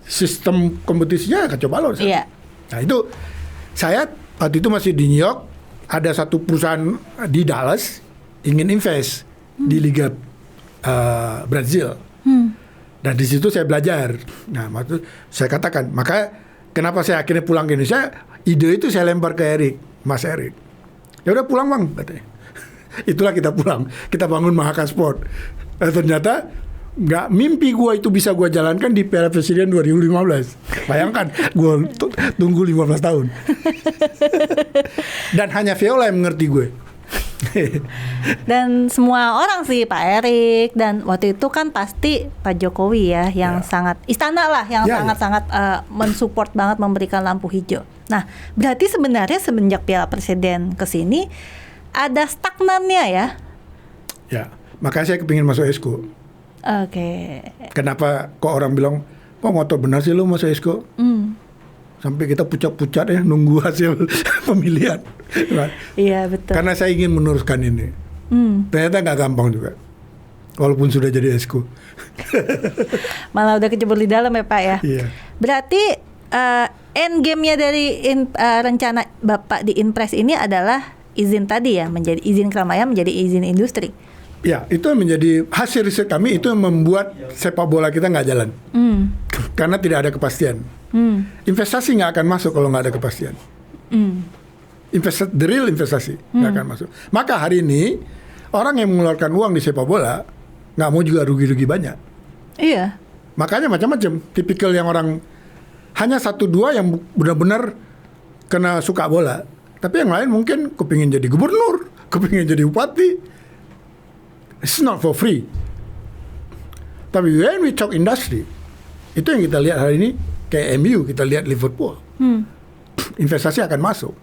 A: Sistem kompetisinya kacau balau.
B: Iya.
A: Nah itu saya waktu itu masih di New York, ada satu perusahaan di Dallas ingin invest di Liga Brazil. Dan di situ saya belajar. Nah, maksud saya katakan, maka kenapa saya akhirnya pulang ke Indonesia? Ide itu saya lempar ke Erik, Mas Erik. Ya udah pulang bang, katanya. Itulah kita pulang, kita bangun Mahaka Sport. Ternyata nggak mimpi gua itu bisa gua jalankan di Piala Presiden 2015. Bayangkan, gua tunggu 15 tahun. Dan hanya Viola yang mengerti gue.
B: Dan semua orang sih, Pak Erik, dan waktu itu kan pasti Pak Jokowi ya yang sangat istana lah yang sangat-sangat mensupport banget, memberikan lampu hijau. Nah, berarti sebenarnya semenjak Piala Presiden ke sini ada stagnannya ya?
A: Ya, makanya saya kepingin masuk Esko.
B: Oke.
A: Kenapa kok orang bilang, kok ngotot benar sih lu masuk Esko? Sampai kita pucat-pucat ya nunggu hasil pemilihan.
B: Iya betul.
A: Karena saya ingin meneruskan ini. Ternyata nggak gampang juga. Walaupun sudah jadi Esko.
B: Malah udah kecebur di dalam ya Pak ya.
A: Iya.
B: Berarti end game-nya dari rencana Bapak di Inpres ini adalah izin tadi ya, menjadi izin keramaian menjadi izin industri.
A: Ya, itu yang menjadi hasil riset kami, itu yang membuat sepak bola kita nggak jalan. Karena tidak ada kepastian. Investasi nggak akan masuk kalau nggak ada kepastian. the real investasi nggak akan masuk. Maka hari ini orang yang mengeluarkan uang di sepak bola nggak mau juga rugi-rugi banyak.
B: Iya.
A: Makanya macam-macam. Tipikal yang orang hanya 1-2 yang benar-benar kena suka bola. Tapi yang lain mungkin kepingin jadi gubernur, kepingin jadi bupati. It's not for free. Tapi when we talk industry, itu yang kita lihat hari ini kayak MU, kita lihat Liverpool. Investasi akan masuk.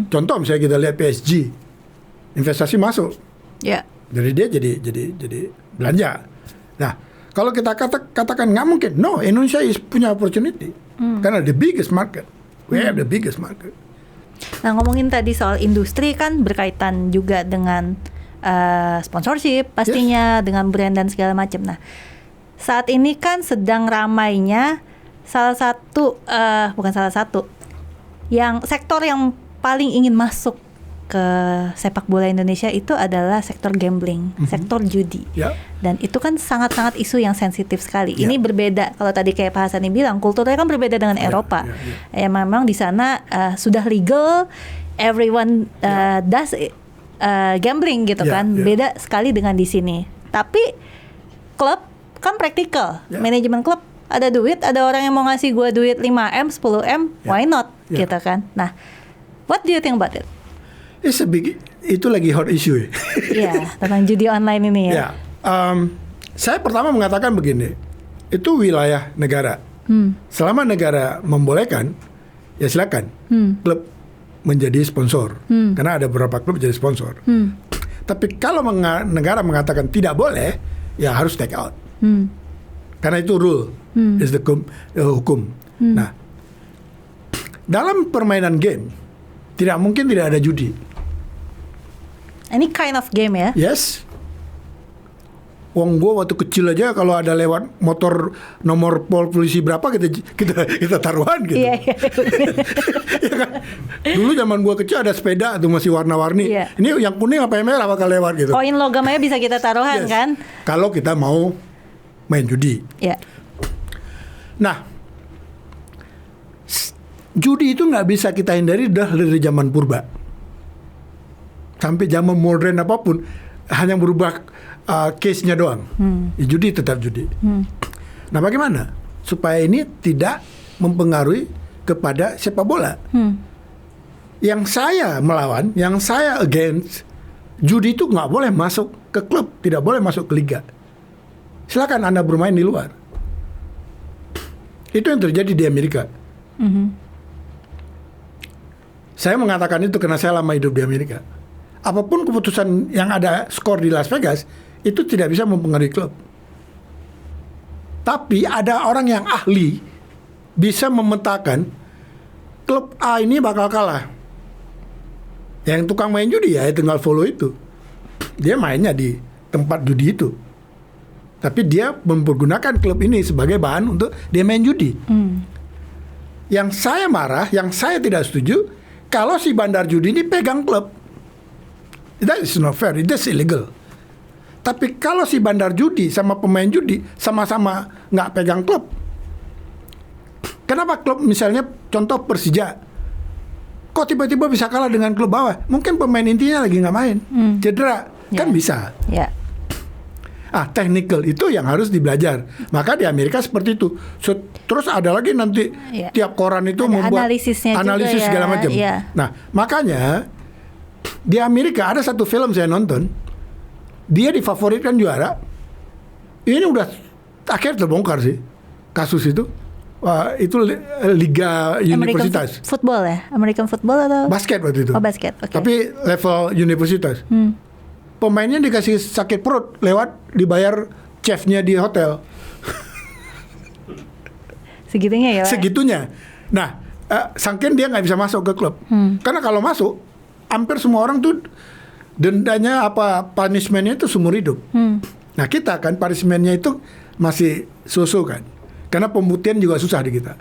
A: Contoh misalnya kita lihat PSG, investasi masuk.
B: Ya.
A: Jadi dia jadi belanja. Nah, kalau kita katakan nggak mungkin, no, Indonesia punya opportunity karena the biggest market, we have the biggest market.
B: Nah, ngomongin tadi soal industri kan berkaitan juga dengan sponsorship pastinya, dengan brand dan segala macam. Nah, saat ini kan sedang ramainya yang sektor yang paling ingin masuk ke sepak bola Indonesia itu adalah sektor gambling, sektor judi. Dan itu kan sangat-sangat isu yang sensitif sekali. Ini berbeda, kalau tadi kayak Pak Hasani bilang, kulturnya kan berbeda dengan Eropa. Ya memang di sana sudah legal, everyone does gambling gitu kan. Beda sekali dengan di sini. Tapi klub kan praktikal, manajemen klub ada duit, ada orang yang mau ngasih gue duit 5M, 10M, why not gitu kan. Nah, what do you think about it?
A: Itu lagi hot issue.
B: Iya, tentang judi online ini ya.
A: Saya pertama mengatakan begini, itu wilayah negara. Selama negara membolehkan, ya silakan klub menjadi sponsor. Karena ada beberapa klub jadi sponsor. Tapi kalau negara mengatakan tidak boleh, ya harus take out. Karena itu rule, is the hukum. Nah, dalam permainan game tidak mungkin tidak ada judi.
B: Any kind of game ya?
A: Yes. Wong gue waktu kecil aja kalau ada lewat motor nomor polisi berapa kita taruhan gitu.
B: Iya.
A: Ya kan? Dulu zaman gue kecil ada sepeda tuh masih warna-warni.
B: Iya.
A: Ini yang kuning apa yang merah bakal lewat gitu.
B: Koin logam aja bisa kita taruhan kan?
A: Kalau kita mau main judi.
B: Iya.
A: Nah, judi itu nggak bisa kita hindari dari zaman purba sampai zaman modern apapun, hanya berubah case-nya doang. Judi tetap judi. Nah, bagaimana supaya ini tidak mempengaruhi kepada sepak bola? Yang saya melawan, yang saya against, judi itu nggak boleh masuk ke klub, tidak boleh masuk ke liga. Silakan Anda bermain di luar. Itu yang terjadi di Amerika. Saya mengatakan itu karena saya lama hidup di Amerika. Apapun keputusan yang ada skor di Las Vegas, itu tidak bisa mempengaruhi klub. Tapi ada orang yang ahli bisa memetakan klub A ini bakal kalah. Yang tukang main judi ya tinggal follow itu. Dia mainnya di tempat judi itu. Tapi dia mempergunakan klub ini sebagai bahan untuk dia main judi. Yang saya marah, yang saya tidak setuju, kalau si bandar judi ini pegang klub. That is not fair, that's illegal. Tapi kalau si bandar judi sama pemain judi sama-sama nggak pegang klub, kenapa klub misalnya contoh Persija, kok tiba-tiba bisa kalah dengan klub bawah? Mungkin pemain intinya lagi nggak main, cedera, kan bisa. Technical itu yang harus dibelajar. Maka di Amerika seperti itu. Terus ada lagi nanti tiap koran itu ada membuat analisis segala macam. Nah, makanya di Amerika ada satu film saya nonton, dia difavoritkan juara. Ini udah akhirnya terbongkar sih kasus itu. Itu liga universitas.
B: Football ya? American football atau?
A: Basket waktu itu.
B: Oh, basket. Okay.
A: Tapi level universitas. Pemainnya dikasih sakit perut lewat dibayar chefnya di hotel.
B: Segitunya ya?
A: Segitunya. Nah, sangkin dia nggak bisa masuk ke klub. Karena kalau masuk, hampir semua orang tuh dendanya punishment-nya itu seumur hidup. Nah, kita kan punishment-nya itu masih so-so kan. Karena pembuktian juga susah di kita.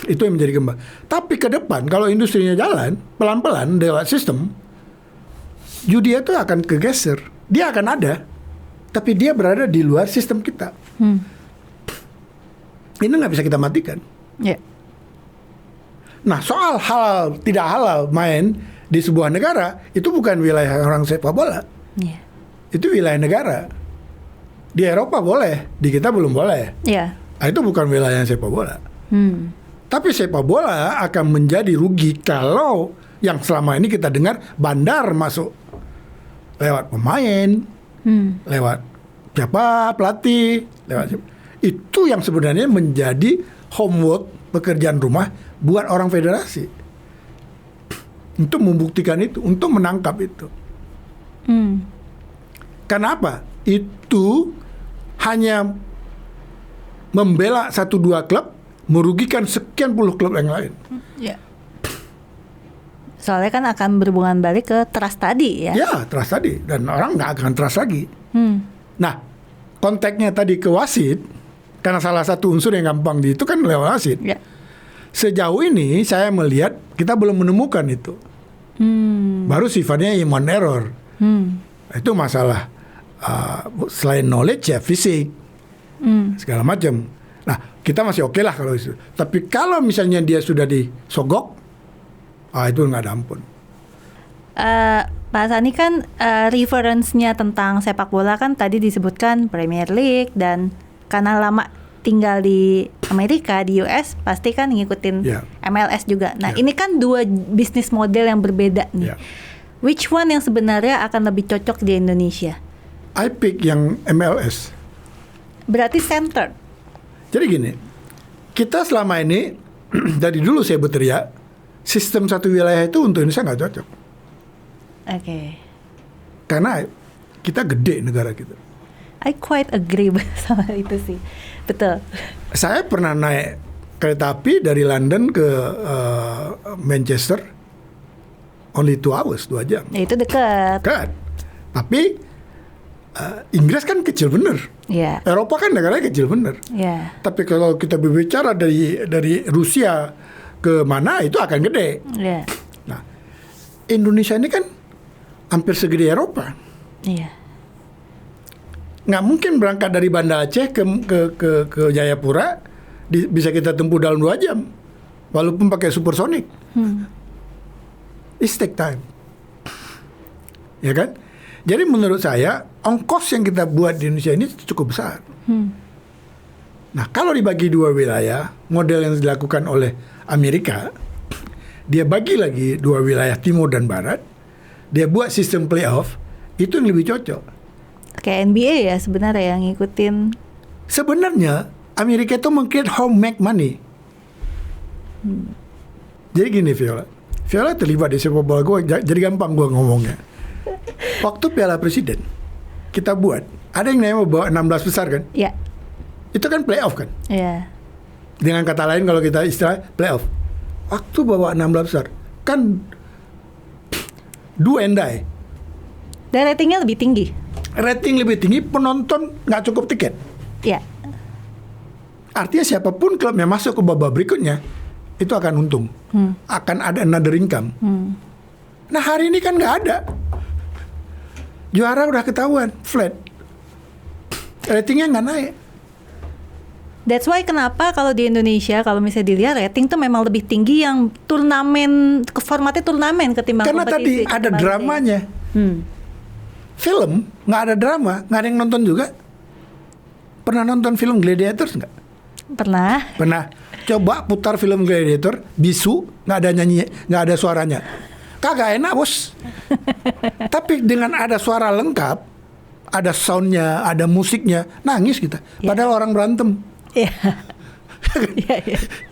A: Itu yang menjadi gembala. Tapi ke depan kalau industrinya jalan pelan-pelan lewat sistem, judi itu akan kegeser. Dia akan ada, tapi dia berada di luar sistem kita. Ini nggak bisa kita matikan. Nah, soal halal tidak halal main di sebuah negara itu bukan wilayah orang sepak bola.
B: Iya.
A: Itu wilayah negara. Di Eropa boleh, di kita belum boleh.
B: Iya.
A: Nah, itu bukan wilayah sepak bola. Tapi sepak bola akan menjadi rugi kalau yang selama ini kita dengar bandar masuk lewat pemain, lewat siapa pelatih, lewat siapa. Itu yang sebenarnya menjadi homework, pekerjaan rumah buat orang federasi untuk membuktikan itu, untuk menangkap itu. Kenapa? Itu hanya membela 1-2 klub, merugikan sekian puluh klub yang lain.
B: Iya. Soalnya kan akan berhubungan balik ke trust tadi ya.
A: Ya, trust tadi. Dan orang nggak akan trust lagi. Nah, konteksnya tadi ke wasit, karena salah satu unsur yang gampang itu kan lewat wasit.
B: Ya.
A: Sejauh ini saya melihat kita belum menemukan itu. Baru sifatnya human error. Itu masalah selain knowledge ya fisik, segala macam. Nah, kita masih oke lah kalau itu. Tapi kalau misalnya dia sudah disogok, itu nggak ada ampun.
B: Pak Sani kan reference-nya tentang sepak bola kan tadi disebutkan Premier League, dan karena lama tinggal di Amerika, di US, pasti kan ngikutin MLS juga. Nah, ini kan dua bisnis model yang berbeda nih. Which one yang sebenarnya akan lebih cocok di Indonesia?
A: I pick yang MLS.
B: Berarti center.
A: Jadi gini, kita selama ini dari dulu saya berteriak sistem satu wilayah itu untuk Indonesia nggak cocok.
B: Oke.
A: Karena kita gede negara kita.
B: I quite agree sama itu sih. Betul.
A: Saya pernah naik kereta api dari London ke Manchester, only 2 hours, 2 jam.
B: Ya, itu dekat.
A: Dekat. Tapi Inggris kan kecil bener.
B: Iya.
A: Eropa kan negaranya kecil bener.
B: Iya.
A: Tapi kalau kita berbicara dari Rusia ke mana, itu akan gede.
B: Iya.
A: Nah, Indonesia ini kan hampir segede Eropa.
B: Iya.
A: Nggak mungkin berangkat dari Banda Aceh ke Jayapura bisa kita tempuh dalam 2 jam, walaupun pakai supersonik. It take time, ya kan? Jadi menurut saya ongkos yang kita buat di Indonesia ini cukup besar. Nah, kalau dibagi 2 wilayah, model yang dilakukan oleh Amerika, dia bagi lagi 2 wilayah timur dan barat, dia buat sistem playoff, itu yang lebih cocok.
B: Kayak NBA ya sebenarnya yang ngikutin.
A: Sebenarnya Amerika itu meng-create home-make money. Jadi gini Viola terlibat di sepak bola gue, jadi gampang gue ngomongnya. Waktu Piala Presiden kita buat, ada yang namanya bawa 16 besar kan?
B: Iya.
A: Itu kan playoff kan?
B: Iya.
A: Dengan kata lain kalau kita istilah playoff. Waktu bawa 16 besar kan do and die.
B: Dan ratingnya lebih tinggi.
A: Rating lebih tinggi, penonton nggak cukup tiket.
B: Iya.
A: Artinya siapapun klub yang masuk ke babak berikutnya itu akan untung, akan ada another income. Nah hari ini kan nggak ada. Juara udah ketahuan, flat. Ratingnya nggak naik.
B: That's why kenapa kalau di Indonesia kalau misalnya dilihat rating tuh memang lebih tinggi yang turnamen, formatnya turnamen ketimbang
A: karena
B: kompetisi.
A: Tadi ada dramanya. Film nggak ada drama, nggak ada yang nonton juga. Pernah nonton film Gladiators nggak? Pernah. Coba putar film Gladiator, bisu, nggak ada nyanyi, nggak ada suaranya. Kagak enak bos. Tapi dengan ada suara lengkap, ada soundnya, ada musiknya, nangis kita. Padahal orang berantem.
B: Iya.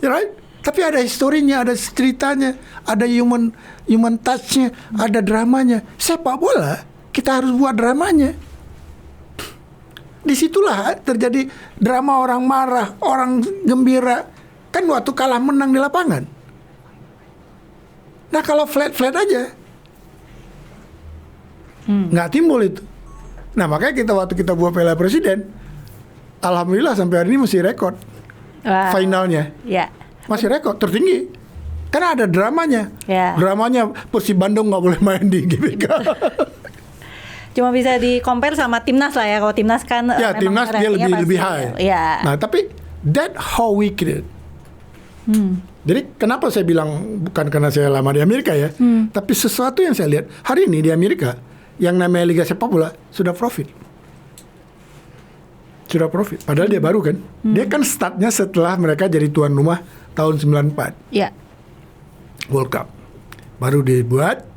A: Right? Tapi ada historinya, ada ceritanya, ada human touch-nya, ada dramanya. Sepak bola kita harus buat dramanya. Disitulah terjadi drama, orang marah, orang gembira. Kan waktu kalah menang di lapangan. Nah kalau flat aja nggak timbul itu. Nah makanya waktu kita buat Piala Presiden, alhamdulillah sampai hari ini masih rekor. Finalnya masih rekor tertinggi karena ada dramanya. Dramanya Persib Bandung nggak boleh main di GBK.
B: Cuma bisa di-compare sama Timnas lah ya. Kalau Timnas kan
A: Timnas dia lebih high. Nah tapi that how we create. Jadi kenapa saya bilang bukan karena saya lama di Amerika ya, tapi sesuatu yang saya lihat hari ini di Amerika yang namanya Liga Sepak Bola sudah profit. Sudah profit. Padahal dia baru kan. Dia kan startnya setelah mereka jadi tuan rumah tahun 94.
B: Ya.
A: World Cup. Baru dibuat.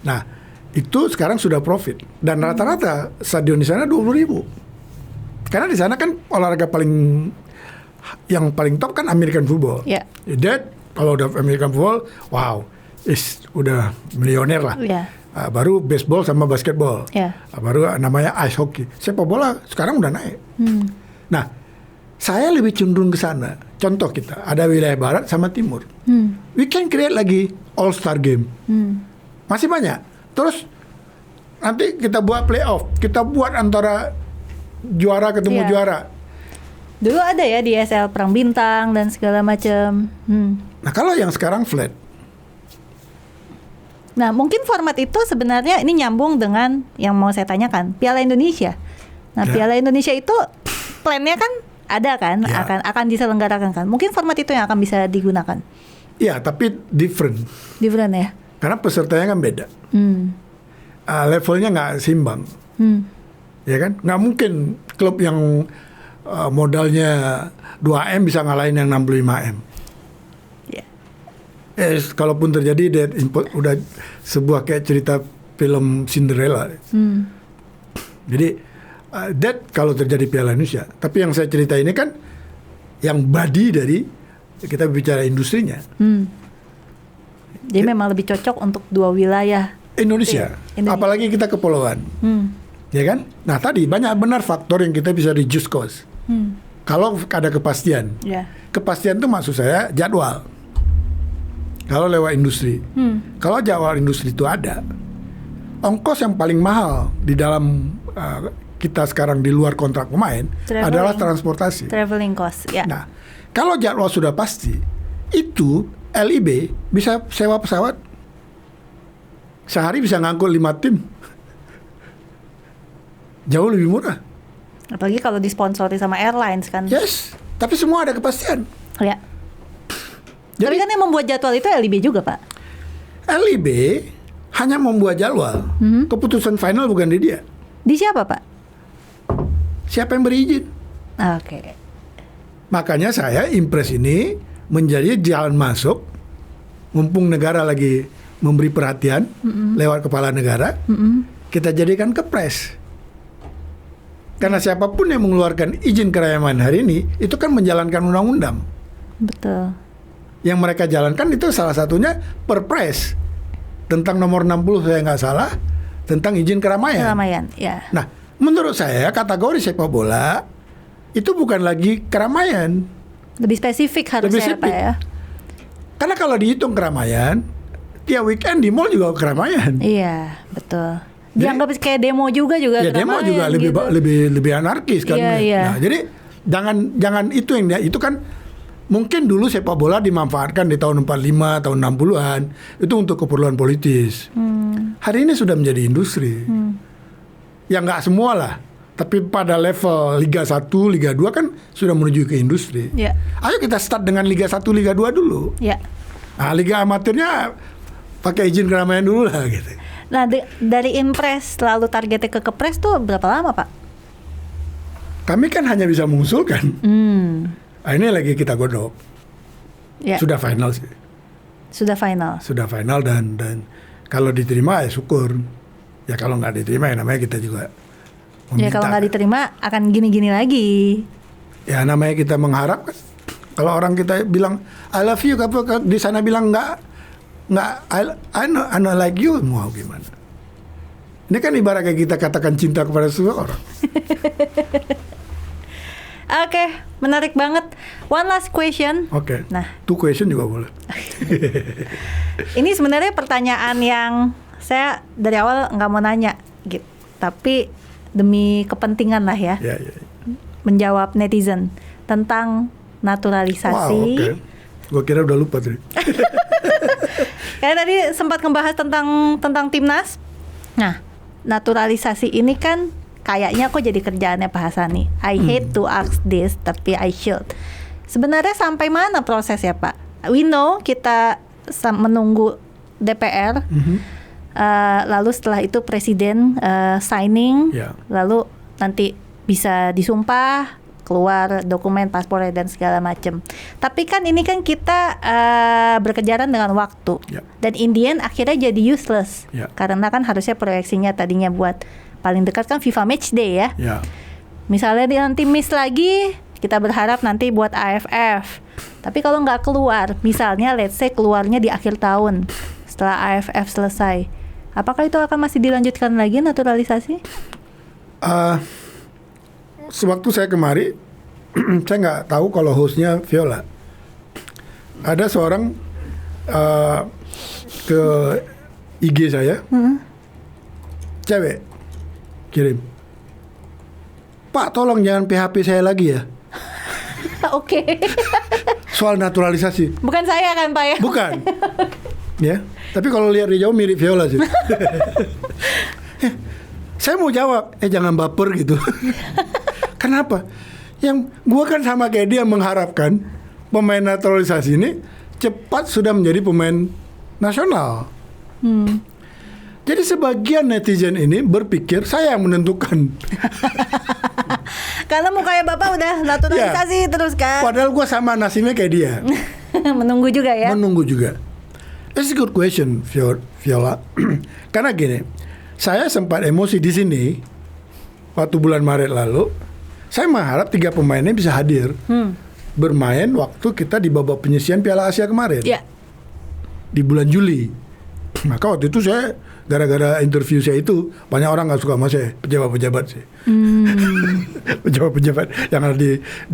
A: Nah, itu sekarang sudah profit. Dan rata-rata stadion di sana 20.000. Karena di sana kan olahraga yang paling top kan American football.
B: Ya.
A: That kalau udah American football, wow, udah milioner lah.
B: Ya.
A: Baru baseball sama basketball.
B: Ya.
A: Baru namanya ice hockey. Sepak bola sekarang udah naik. Nah, saya lebih cenderung ke sana. Contoh kita ada wilayah barat sama timur. We can create lagi all star game. Masih banyak. Terus nanti kita buat playoff. Kita buat antara juara ketemu juara.
B: Dulu ada ya di SL Perang Bintang dan segala macam.
A: Nah, kalau yang sekarang flat.
B: Nah, mungkin format itu sebenarnya ini nyambung dengan yang mau saya tanyakan, Piala Indonesia. Nah, Piala Indonesia itu plannya kan ada kan, akan diselenggarakan kan. Mungkin format itu yang akan bisa digunakan.
A: Iya, tapi different.
B: Different ya.
A: Karena pesertanya kan beda. Levelnya nggak seimbang. Ya kan? Nggak mungkin klub yang modalnya 2M bisa ngalahin yang 65M. Kalaupun terjadi dia udah sebuah kayak cerita film Cinderella. Jadi that kalau terjadi Piala Indonesia. Tapi yang saya cerita ini kan yang body dari kita bicara industrinya.
B: Jadi memang lebih cocok untuk dua wilayah
A: Indonesia. Apalagi kita kepulauan. Ya kan? Nah, tadi banyak benar faktor yang kita bisa reduce cost. Kalau ada kepastian. Kepastian itu maksud saya jadwal. Kalau lewat industri. Kalau jadwal industri itu ada, ongkos yang paling mahal di dalam kita sekarang di luar kontrak pemain adalah transportasi.
B: Traveling cost, ya.
A: Nah, kalau jadwal sudah pasti, itu LIB bisa sewa pesawat. Sehari bisa ngangkut 5 tim. Jauh lebih murah.
B: Apalagi kalau disponsori sama airlines kan.
A: Yes, tapi semua ada kepastian.
B: Ya.
A: Jadi,
B: tapi kan yang membuat jadwal itu LIB juga, Pak.
A: LIB hanya membuat jadwal. Keputusan final bukan di dia.
B: Di siapa, Pak?
A: Siapa yang berizin?
B: Oke.
A: Makanya saya Impres ini menjadi jalan masuk, mumpung negara lagi memberi perhatian lewat kepala negara, kita jadikan Kepres. Karena siapapun yang mengeluarkan izin keramaian hari ini, itu kan menjalankan undang-undang.
B: Betul.
A: Yang mereka jalankan itu salah satunya Perpres tentang nomor 60 saya nggak salah, tentang izin keramaian.
B: Keramaian, ya.
A: Nah, menurut saya kategori sepak bola itu bukan lagi keramaian.
B: Lebih spesifik harusnya, Pak ya.
A: Karena kalau dihitung keramaian, tiap weekend di mall juga keramaian.
B: Iya, betul. Dianggap kayak demo juga
A: ya,
B: keramaian.
A: Demo juga
B: gitu.
A: lebih anarkis kan.
B: Iya.
A: Nah, jadi jangan itu yang itu kan mungkin dulu sepak bola dimanfaatkan di tahun 45, tahun 60-an itu untuk keperluan politis. Hari ini sudah menjadi industri. Ya nggak semua lah, tapi pada level Liga 1, Liga 2 kan sudah menuju ke industri.
B: Ya.
A: Ayo kita start dengan Liga 1, Liga 2 dulu.
B: Ya.
A: Nah, Liga amatirnya pakai izin keramaian dulu lah gitu.
B: Nah, dari Impres lalu targetnya ke Kepres tuh berapa lama, Pak?
A: Kami kan hanya bisa mengusulkan. Nah, ini lagi kita godok.
B: Ya.
A: Sudah final sih.
B: Sudah final.
A: Sudah final dan kalau diterima ya syukur. Ya kalau nggak diterima ya namanya kita juga meminta.
B: Ya kalau nggak diterima akan gini-gini lagi.
A: Ya namanya kita mengharap kan. Kalau orang kita bilang I love you, di sana bilang nggak I know like you, mau gimana? Ini kan ibarat kayak kita katakan cinta kepada seseorang.
B: Oke, menarik banget. One last question.
A: Oke.
B: Nah,
A: 2 question juga boleh.
B: Ini sebenarnya pertanyaan yang saya dari awal nggak mau nanya, gitu. Tapi demi kepentingan lah ya.
A: Ya.
B: Menjawab netizen tentang naturalisasi.
A: Wow, oke. Gue kira udah lupa tadi.
B: Kayak tadi sempat ngebahas tentang timnas. Nah, naturalisasi ini kan kayaknya kok jadi kerjaannya Pak Hasani. I hate to ask this, tapi I should. Sebenarnya sampai mana prosesnya, Pak? We know kita menunggu DPR, lalu setelah itu Presiden signing, lalu nanti bisa disumpah, keluar dokumen paspornya dan segala macam. Tapi kan ini kan kita berkejaran dengan waktu, dan in the end akhirnya jadi useless, karena kan harusnya proyeksinya tadinya buat paling dekat kan FIFA Matchday ya. Misalnya dia nanti miss lagi, kita berharap nanti buat AFF. Tapi kalau nggak keluar, misalnya let's say keluarnya di akhir tahun setelah AFF selesai, apakah itu akan masih dilanjutkan lagi naturalisasi?
A: Sewaktu saya kemari, saya nggak tahu kalau hostnya Viola. Ada seorang ke IG saya, cewek, kirim, Pak tolong jangan PHP saya lagi ya.
B: Oke.
A: Soal naturalisasi.
B: Bukan saya kan Pak ya?
A: Bukan. Ya, tapi kalau lihat di jauh mirip Viola sih. Saya mau jawab, jangan baper gitu. Kenapa? Yang gua kan sama kayak dia mengharapkan pemain naturalisasi ini cepat sudah menjadi pemain nasional. Jadi sebagian netizen ini berpikir saya yang menentukan.
B: Karena mukanya Bapak udah naturalisasi terus kan.
A: Padahal gua sama nasibnya kayak dia.
B: Menunggu juga ya.
A: Menunggu juga. It's a good question, Viola. Karena gini, saya sempat emosi di sini waktu bulan Maret lalu. Saya mengharap 3 pemainnya bisa hadir bermain waktu kita di babak penyisihan Piala Asia kemarin, di bulan Juli. Maka waktu itu saya gara-gara interview saya itu banyak orang nggak suka sama saya, pejabat-pejabat sih. Pejabat-pejabat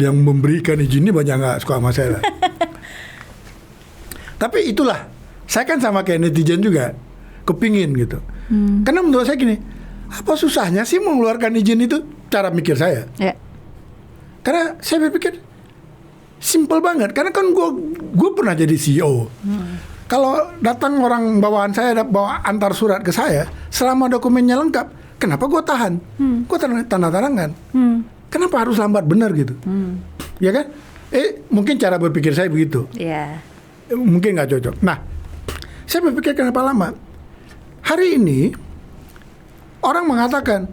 A: yang memberikan izin ini banyak nggak suka sama saya lah. Tapi itulah, saya kan sama kayak netizen juga, kepingin gitu. Karena menurut saya gini, apa susahnya sih mengeluarkan izin itu? Cara mikir saya. Karena saya berpikir simple banget. Karena kan gue pernah jadi CEO. Kalau datang orang bawaan saya bawa antar surat ke saya, selama dokumennya lengkap, kenapa gue tahan? Gue tanda tangan. Kenapa harus lambat benar gitu? Ya kan? Mungkin cara berpikir saya begitu. Mungkin nggak cocok. Nah, saya berpikir kenapa lama? Hari ini orang mengatakan,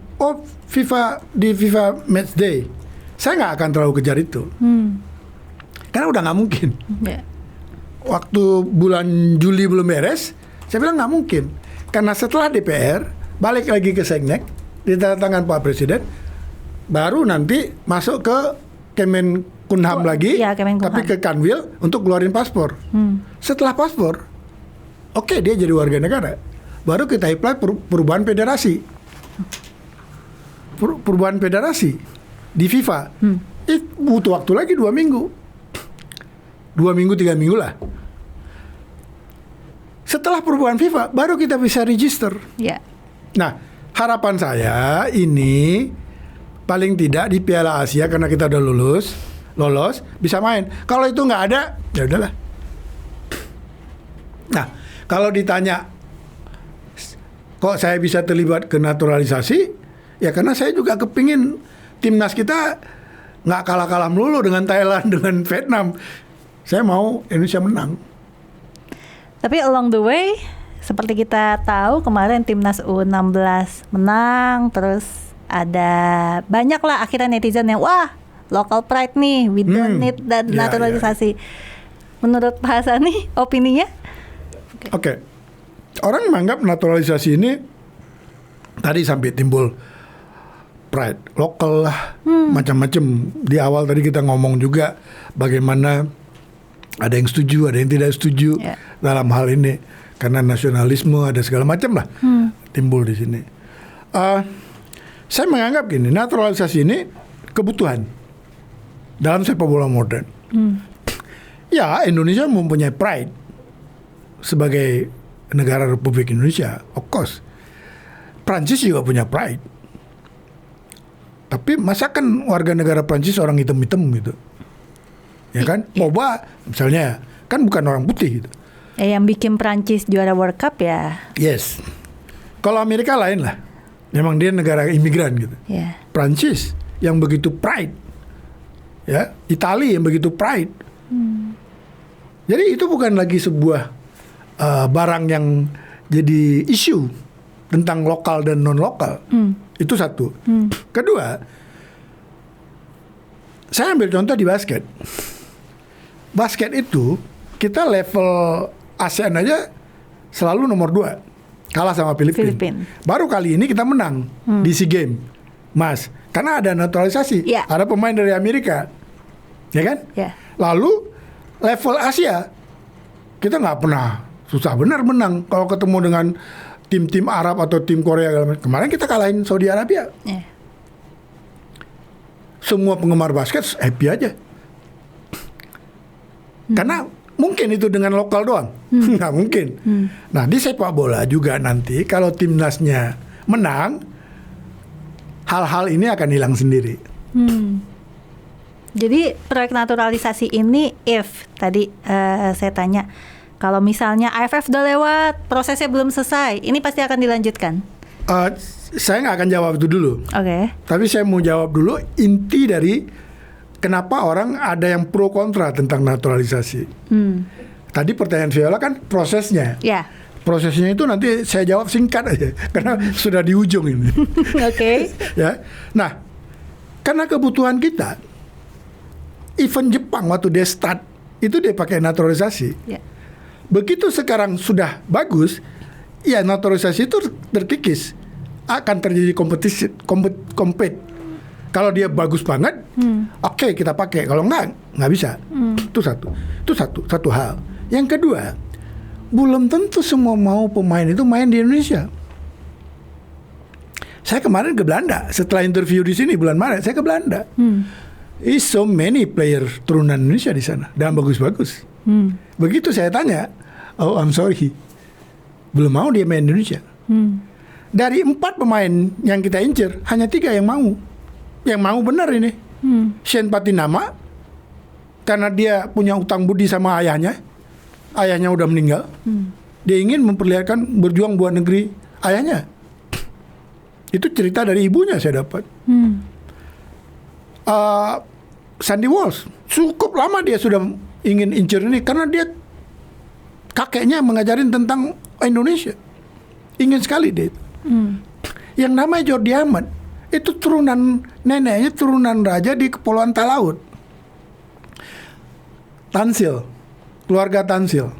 A: di FIFA Matchday, saya nggak akan terlalu kejar itu, karena udah nggak mungkin. Waktu bulan Juli belum beres, saya bilang nggak mungkin, karena setelah DPR balik lagi ke Seknek, ditandatangan Pak Presiden, baru nanti masuk ke Kemenkumham lagi, tapi ke Kanwil untuk keluarin paspor. Setelah paspor, oke, dia jadi warga negara, baru kita apply perubahan federasi. Perubahan federasi di FIFA, butuh waktu lagi 2 minggu, 3 minggu lah. Setelah perubahan FIFA, baru kita bisa register. Nah, harapan saya ini paling tidak di Piala Asia, karena kita udah lolos bisa main. Kalau itu nggak ada, ya udahlah. Nah, kalau ditanya kok saya bisa terlibat ke naturalisasi, ya karena saya juga kepingin timnas kita nggak kalah-kalah melulu dengan Thailand, dengan Vietnam. Saya mau Indonesia menang.
B: Tapi along the way, seperti kita tahu kemarin timnas U16 menang, terus ada banyak lah akhirnya netizen yang wah local pride nih, we don't need dan naturalisasi. Menurut Pak Hassani, opininya?
A: Oke. Orang menganggap naturalisasi ini tadi sampai timbul pride lokal lah, macam-macam. Di awal tadi kita ngomong juga bagaimana ada yang setuju, ada yang tidak setuju dalam hal ini, karena nasionalisme ada segala macam lah timbul di sini. Saya menganggap gini, naturalisasi ini kebutuhan dalam sepak bola modern. Ya, Indonesia mempunyai pride sebagai negara Republik Indonesia, of course. Prancis juga punya pride. Tapi masa kan warga negara Prancis orang hitam-hitam gitu, ya kan? Pogba misalnya kan bukan orang putih gitu.
B: Yang bikin Prancis juara World Cup ya.
A: Yes. Kalau Amerika lain lah, memang dia negara imigran gitu. Prancis yang begitu pride, ya, Italia yang begitu pride. Jadi itu bukan lagi sebuah barang yang jadi isu tentang lokal dan non lokal. Itu satu. Kedua, saya ambil contoh di basket. Basket itu kita level ASEAN aja selalu nomor 2, kalah sama Filipina. Baru kali ini kita menang di SEA Games, Mas, karena ada naturalisasi. Ada pemain dari Amerika, ya kan? Lalu level Asia kita nggak pernah susah benar menang kalau ketemu dengan tim-tim Arab atau tim Korea. Kemarin kita kalahin Saudi Arabia. Semua penggemar basket happy aja. Karena mungkin itu dengan lokal doang. Nggak mungkin. Nah, di sepak bola juga nanti kalau timnasnya menang, hal-hal ini akan hilang sendiri.
B: Jadi proyek naturalisasi ini tadi saya tanya, kalau misalnya AFF udah lewat, prosesnya belum selesai, ini pasti akan dilanjutkan?
A: Saya nggak akan jawab itu dulu. Tapi saya mau jawab dulu inti dari kenapa orang ada yang pro kontra tentang naturalisasi. Tadi pertanyaan Viola kan prosesnya. Prosesnya itu nanti saya jawab singkat aja karena sudah di ujung ini. Ya. Nah, karena kebutuhan kita, even Jepang waktu dia start itu dia pakai naturalisasi. Begitu sekarang sudah bagus, ya naturalisasi itu terkikis, akan terjadi kompetisi, kompet. Kalau dia bagus banget, oke, kita pakai. Kalau nggak bisa. Itu satu hal. Yang kedua, belum tentu semua mau pemain itu main di Indonesia. Saya kemarin ke Belanda setelah interview di sini bulan Maret, saya ke Belanda. Is so many player turunan Indonesia di sana dan bagus-bagus. Begitu saya tanya, oh I'm sorry, belum mau dia main Indonesia. Dari 4 pemain yang kita incer, hanya 3 yang mau. Yang mau benar ini. Shane Patinama, karena dia punya utang budi sama ayahnya. Ayahnya udah meninggal. Dia ingin memperlihatkan berjuang buat negeri ayahnya. Itu cerita dari ibunya saya dapat. Sandy Walsh, cukup lama dia sudah ingin incer ini karena dia kakeknya mengajarin tentang Indonesia. Ingin sekali dia. Yang namanya Jordi Amat, itu turunan neneknya turunan raja di Kepulauan Talaut. Tansil, keluarga Tansil.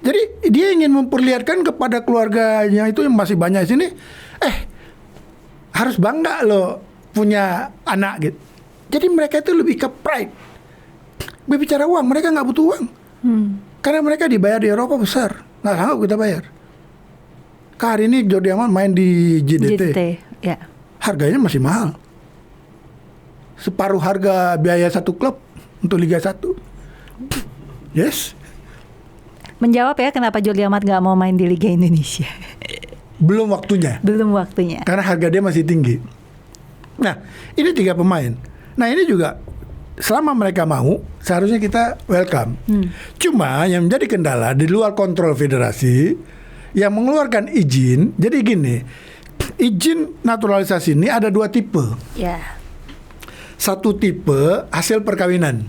A: Jadi dia ingin memperlihatkan kepada keluarganya itu yang masih banyak di sini, harus bangga loh punya anak gitu. Jadi mereka itu lebih ke pride. Berbicara uang, mereka nggak butuh uang. Karena mereka dibayar di Eropa besar, nggak sanggup kita bayar. Hari ini Jordi Amat main di JDT. Harganya masih mahal. Separuh harga biaya satu klub untuk Liga 1. Yes.
B: Menjawab ya kenapa Jordi Amat nggak mau main di Liga Indonesia.
A: Belum waktunya. Karena harga dia masih tinggi. Nah, ini 3 pemain. Nah, ini juga selama mereka mau, seharusnya kita welcome. Cuma yang menjadi kendala di luar kontrol federasi yang mengeluarkan izin. Jadi gini, izin naturalisasi ini ada 2 tipe. Satu tipe hasil perkawinan,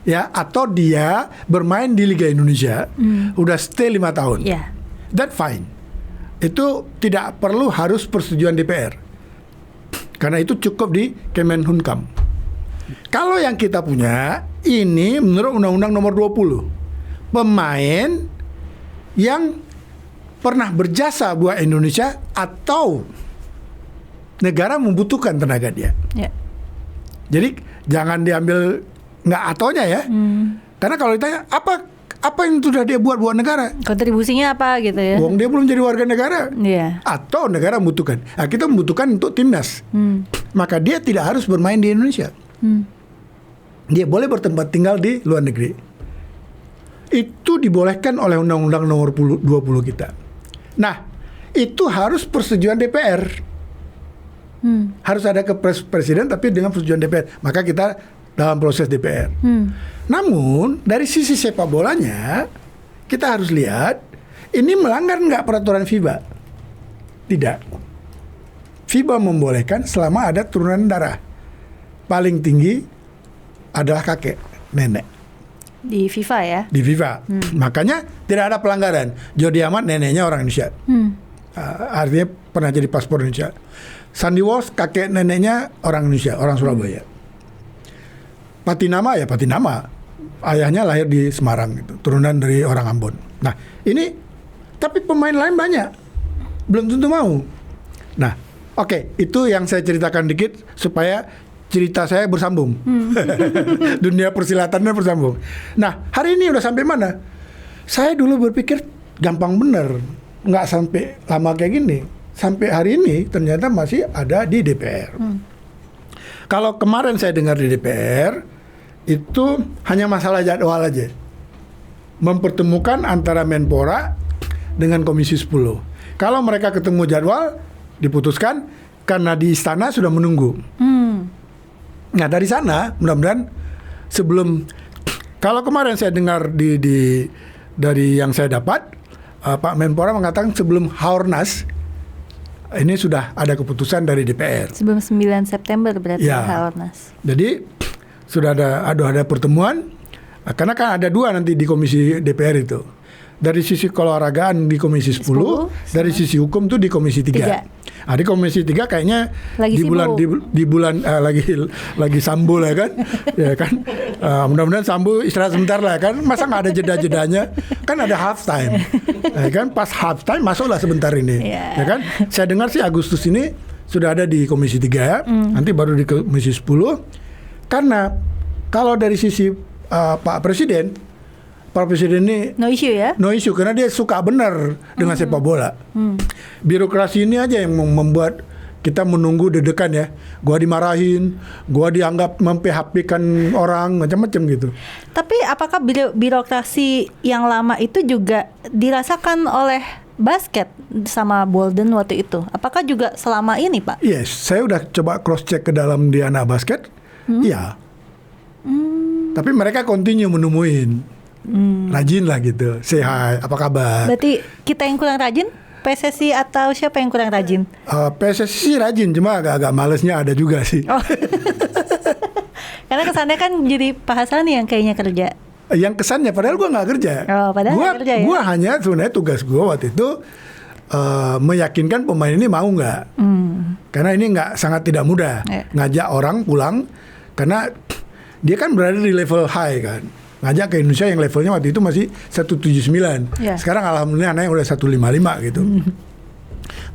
A: ya, atau dia bermain di Liga Indonesia, udah stay 5 tahun. That fine. Itu tidak perlu harus persetujuan DPR, karena itu cukup di Kemenhunkam. Kalau yang kita punya ini menurut Undang-Undang Nomor 20, pemain yang pernah berjasa buat Indonesia atau negara membutuhkan tenaga dia. Jadi jangan diambil nggak atonya ya. Karena kalau ditanya apa yang sudah dia buat negara,
B: kontribusinya apa gitu ya.
A: Wong dia belum jadi warga negara. Atau negara membutuhkan. Nah, kita membutuhkan untuk timnas. Maka dia tidak harus bermain di Indonesia. Dia boleh bertempat tinggal di luar negeri. Itu dibolehkan oleh Undang-Undang Nomor 20 kita. Nah, itu harus persetujuan DPR. Harus ada ke presiden tapi dengan persetujuan DPR. Maka kita dalam proses DPR. Namun dari sisi sepak bolanya kita harus lihat ini melanggar nggak peraturan FIBA? Tidak. FIBA membolehkan selama ada turunan darah paling tinggi adalah kakek nenek
B: Di FIFA ya.
A: di FIFA. Makanya tidak ada pelanggaran. Jordi Amat neneknya orang Indonesia. Artinya pernah jadi paspor Indonesia. Sandy Walsh kakek neneknya orang Indonesia, orang Surabaya. Patinama ya Patinama. Ayahnya lahir di Semarang gitu, turunan dari orang Ambon. Nah, ini tapi pemain lain banyak. Belum tentu mau. Nah, oke, itu yang saya ceritakan dikit supaya cerita saya bersambung. Dunia persilatannya bersambung. Nah, hari ini udah sampai mana? Saya dulu berpikir gampang bener, nggak sampai lama kayak gini. Sampai hari ini ternyata masih ada di DPR. Kalau kemarin saya dengar di DPR, itu hanya masalah jadwal aja. Mempertemukan antara Menpora dengan Komisi 10. Kalau mereka ketemu jadwal, diputuskan karena di istana sudah menunggu. Nah dari sana mudah-mudahan sebelum, kalau kemarin saya dengar dari yang saya dapat, Pak Menpora mengatakan sebelum Haornas ini sudah ada keputusan dari DPR.
B: Sebelum 9 September berarti
A: Ya.
B: Haornas.
A: Jadi sudah ada pertemuan, karena kan ada 2 nanti di Komisi DPR itu. Dari sisi keolahragaan di Komisi 10, dari sisi hukum tuh di Komisi 3. Nah, di Komisi 3 kayaknya
B: Lagi
A: di bulan lagi Sambo lah kan. Ya kan. Mudah-mudahan Sambo istirahat sebentar lah kan. Masa nggak ada jeda-jedanya? Kan ada half time. Ya kan, pas half time masuklah sebentar ini. Ya kan? Saya dengar sih Agustus ini sudah ada di Komisi 3 ya. Nanti baru di Komisi 10. Karena kalau dari sisi Pak Presiden ini
B: No issue ya?
A: no issue karena dia suka benar dengan sepak bola. Birokrasi ini aja yang membuat kita menunggu deg-degan ya. Gua dimarahin, gua dianggap memphp-kan orang macam-macam gitu.
B: Tapi apakah birokrasi yang lama itu juga dirasakan oleh basket sama Bolden waktu itu? Apakah juga selama ini, Pak?
A: Yes, saya udah coba cross check ke dalam di anak basket. Iya. Tapi mereka continue menemuin. Rajin lah gitu. Say hi, apa kabar?
B: Berarti kita yang kurang rajin? PSSI atau siapa yang kurang rajin?
A: PSSI rajin, cuma agak-agak malesnya ada juga sih.
B: Oh. Karena kesannya kan jadi Pak Hasan yang kayaknya kerja.
A: Yang kesannya padahal gue nggak kerja.
B: Oh, padahal nggak kerja ya?
A: Gue hanya sebenarnya tugas gue waktu itu meyakinkan pemain ini mau nggak. Karena ini sangat tidak mudah ngajak orang pulang karena dia kan berada di level high kan. Ngajak ke Indonesia yang levelnya waktu itu masih 179. Sekarang alhamdulillah naik udah 155 gitu.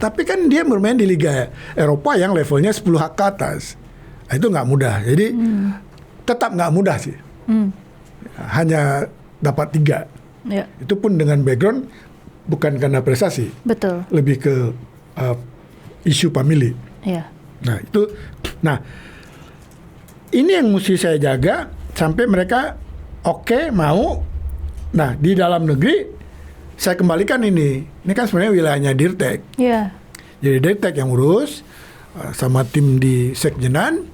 A: Tapi kan dia bermain di Liga Eropa yang levelnya 10 ke atas. Nah, itu nggak mudah. Jadi tetap nggak mudah sih. Hanya dapat 3. Itu pun dengan background bukan karena prestasi.
B: Betul.
A: Lebih ke isu family. Nah, ini yang mesti saya jaga sampai mereka oke, mau. Nah, di dalam negeri saya kembalikan ini. Ini kan sebenarnya wilayahnya Dirtek. Jadi Dirtek yang urus sama tim di Sekjenan.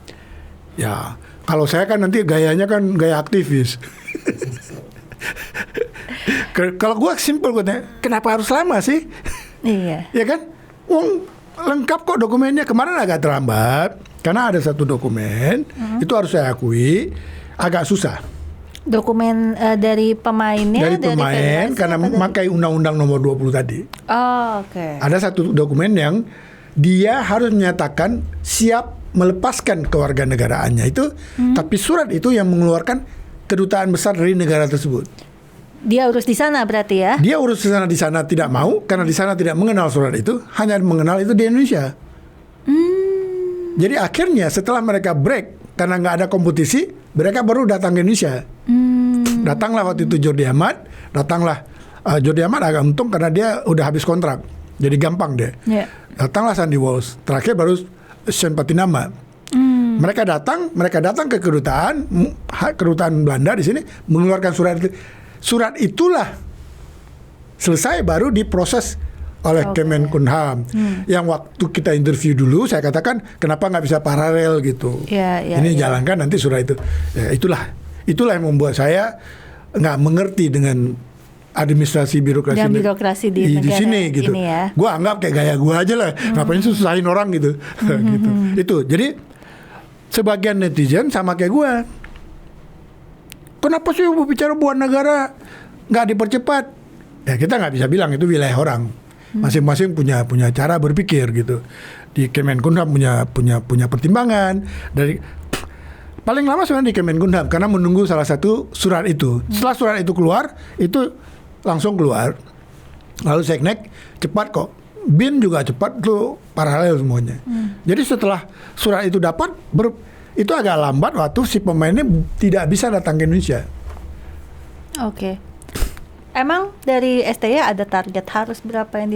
A: Ya, kalau saya kan nanti gayanya kan gaya aktivis. Kalau gue simple, gue tanya, kenapa harus lama sih?
B: Iya.
A: Ya kan? Lengkap kok dokumennya. Kemarin agak terlambat karena ada satu dokumen itu harus saya akui agak susah.
B: Dokumen dari pemainnya?
A: Dari pemain karena memakai Undang-Undang Nomor 20 tadi.
B: Oke.
A: Ada satu dokumen yang dia harus menyatakan siap melepaskan kewarganegaraannya itu, tapi surat itu yang mengeluarkan kedutaan besar dari negara tersebut.
B: Dia urus di sana berarti ya?
A: Dia urus di sana tidak mau karena di sana tidak mengenal surat itu, hanya mengenal itu di Indonesia. Jadi akhirnya setelah mereka break karena nggak ada kompetisi, mereka baru datang ke Indonesia. Datanglah waktu itu Jordi Amat, Jordi Amat agak untung karena dia udah habis kontrak, jadi gampang deh. Datanglah Sandy Walsh, terakhir baru Sean Patinama. Mereka datang ke kedutaan Belanda di sini mengeluarkan surat itu. Surat itulah selesai baru diproses oleh Kemenkumham. Yang waktu kita interview dulu saya katakan kenapa nggak bisa paralel gitu. Ini jalankan nanti surat itu. Ya, itulah yang membuat saya nggak mengerti dengan administrasi birokrasi di sini gitu.
B: Ya.
A: Gue anggap kayak gaya gue aja lah. Ngapain susahin orang gitu. Gitu. Itu. Jadi sebagian netizen sama kayak gue. kenapa sih bicara buat negara nggak dipercepat? Ya kita nggak bisa bilang, itu wilayah orang. Masing-masing punya cara berpikir gitu. Di Kemenkumham punya pertimbangan. Dari paling lama sebenarnya di Kemenkumham karena menunggu salah satu surat itu. Setelah surat itu keluar, itu langsung keluar. Lalu Seknek cepat kok. BIN juga cepat, tuh paralel semuanya. Jadi setelah surat itu dapat, itu agak lambat waktu si pemainnya tidak bisa datang ke Indonesia.
B: Oke. Emang dari STY ada target harus berapa yang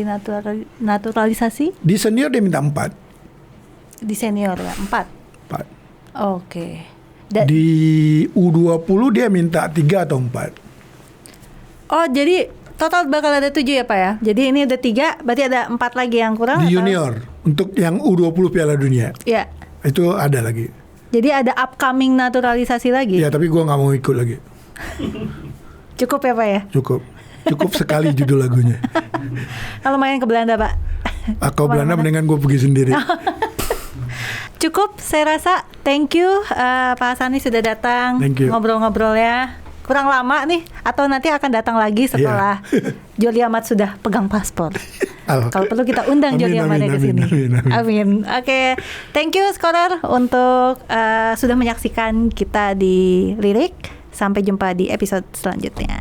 B: dinaturalisasi?
A: Di senior dia minta 4.
B: Di senior ya, 4?
A: 4.
B: Oke.
A: Di U20 dia minta 3 atau 4.
B: Oh, jadi total bakal ada 7 ya Pak ya? Jadi ini udah 3, berarti ada 4 lagi yang kurang?
A: Di
B: atau?
A: junior, untuk yang U20 Piala Dunia.
B: Ya.
A: Itu ada lagi.
B: Jadi ada upcoming naturalisasi lagi?
A: Ya, tapi gua nggak mau ikut lagi.
B: Cukup ya Pak ya?
A: Cukup sekali judul lagunya.
B: Kalau main ke Belanda Pak?
A: Kalau Belanda mendingan gue pergi sendiri.
B: Cukup, saya rasa. Thank you Pak Hasani sudah datang.
A: Thank you.
B: Ngobrol-ngobrol ya. Kurang lama nih, atau nanti akan datang lagi setelah Joli Amat sudah pegang paspor. Kalau perlu kita undang Joli Amat ke sini. Amin. Oke, thank you Scholar untuk sudah menyaksikan kita di Lirik. Sampai jumpa di episode selanjutnya.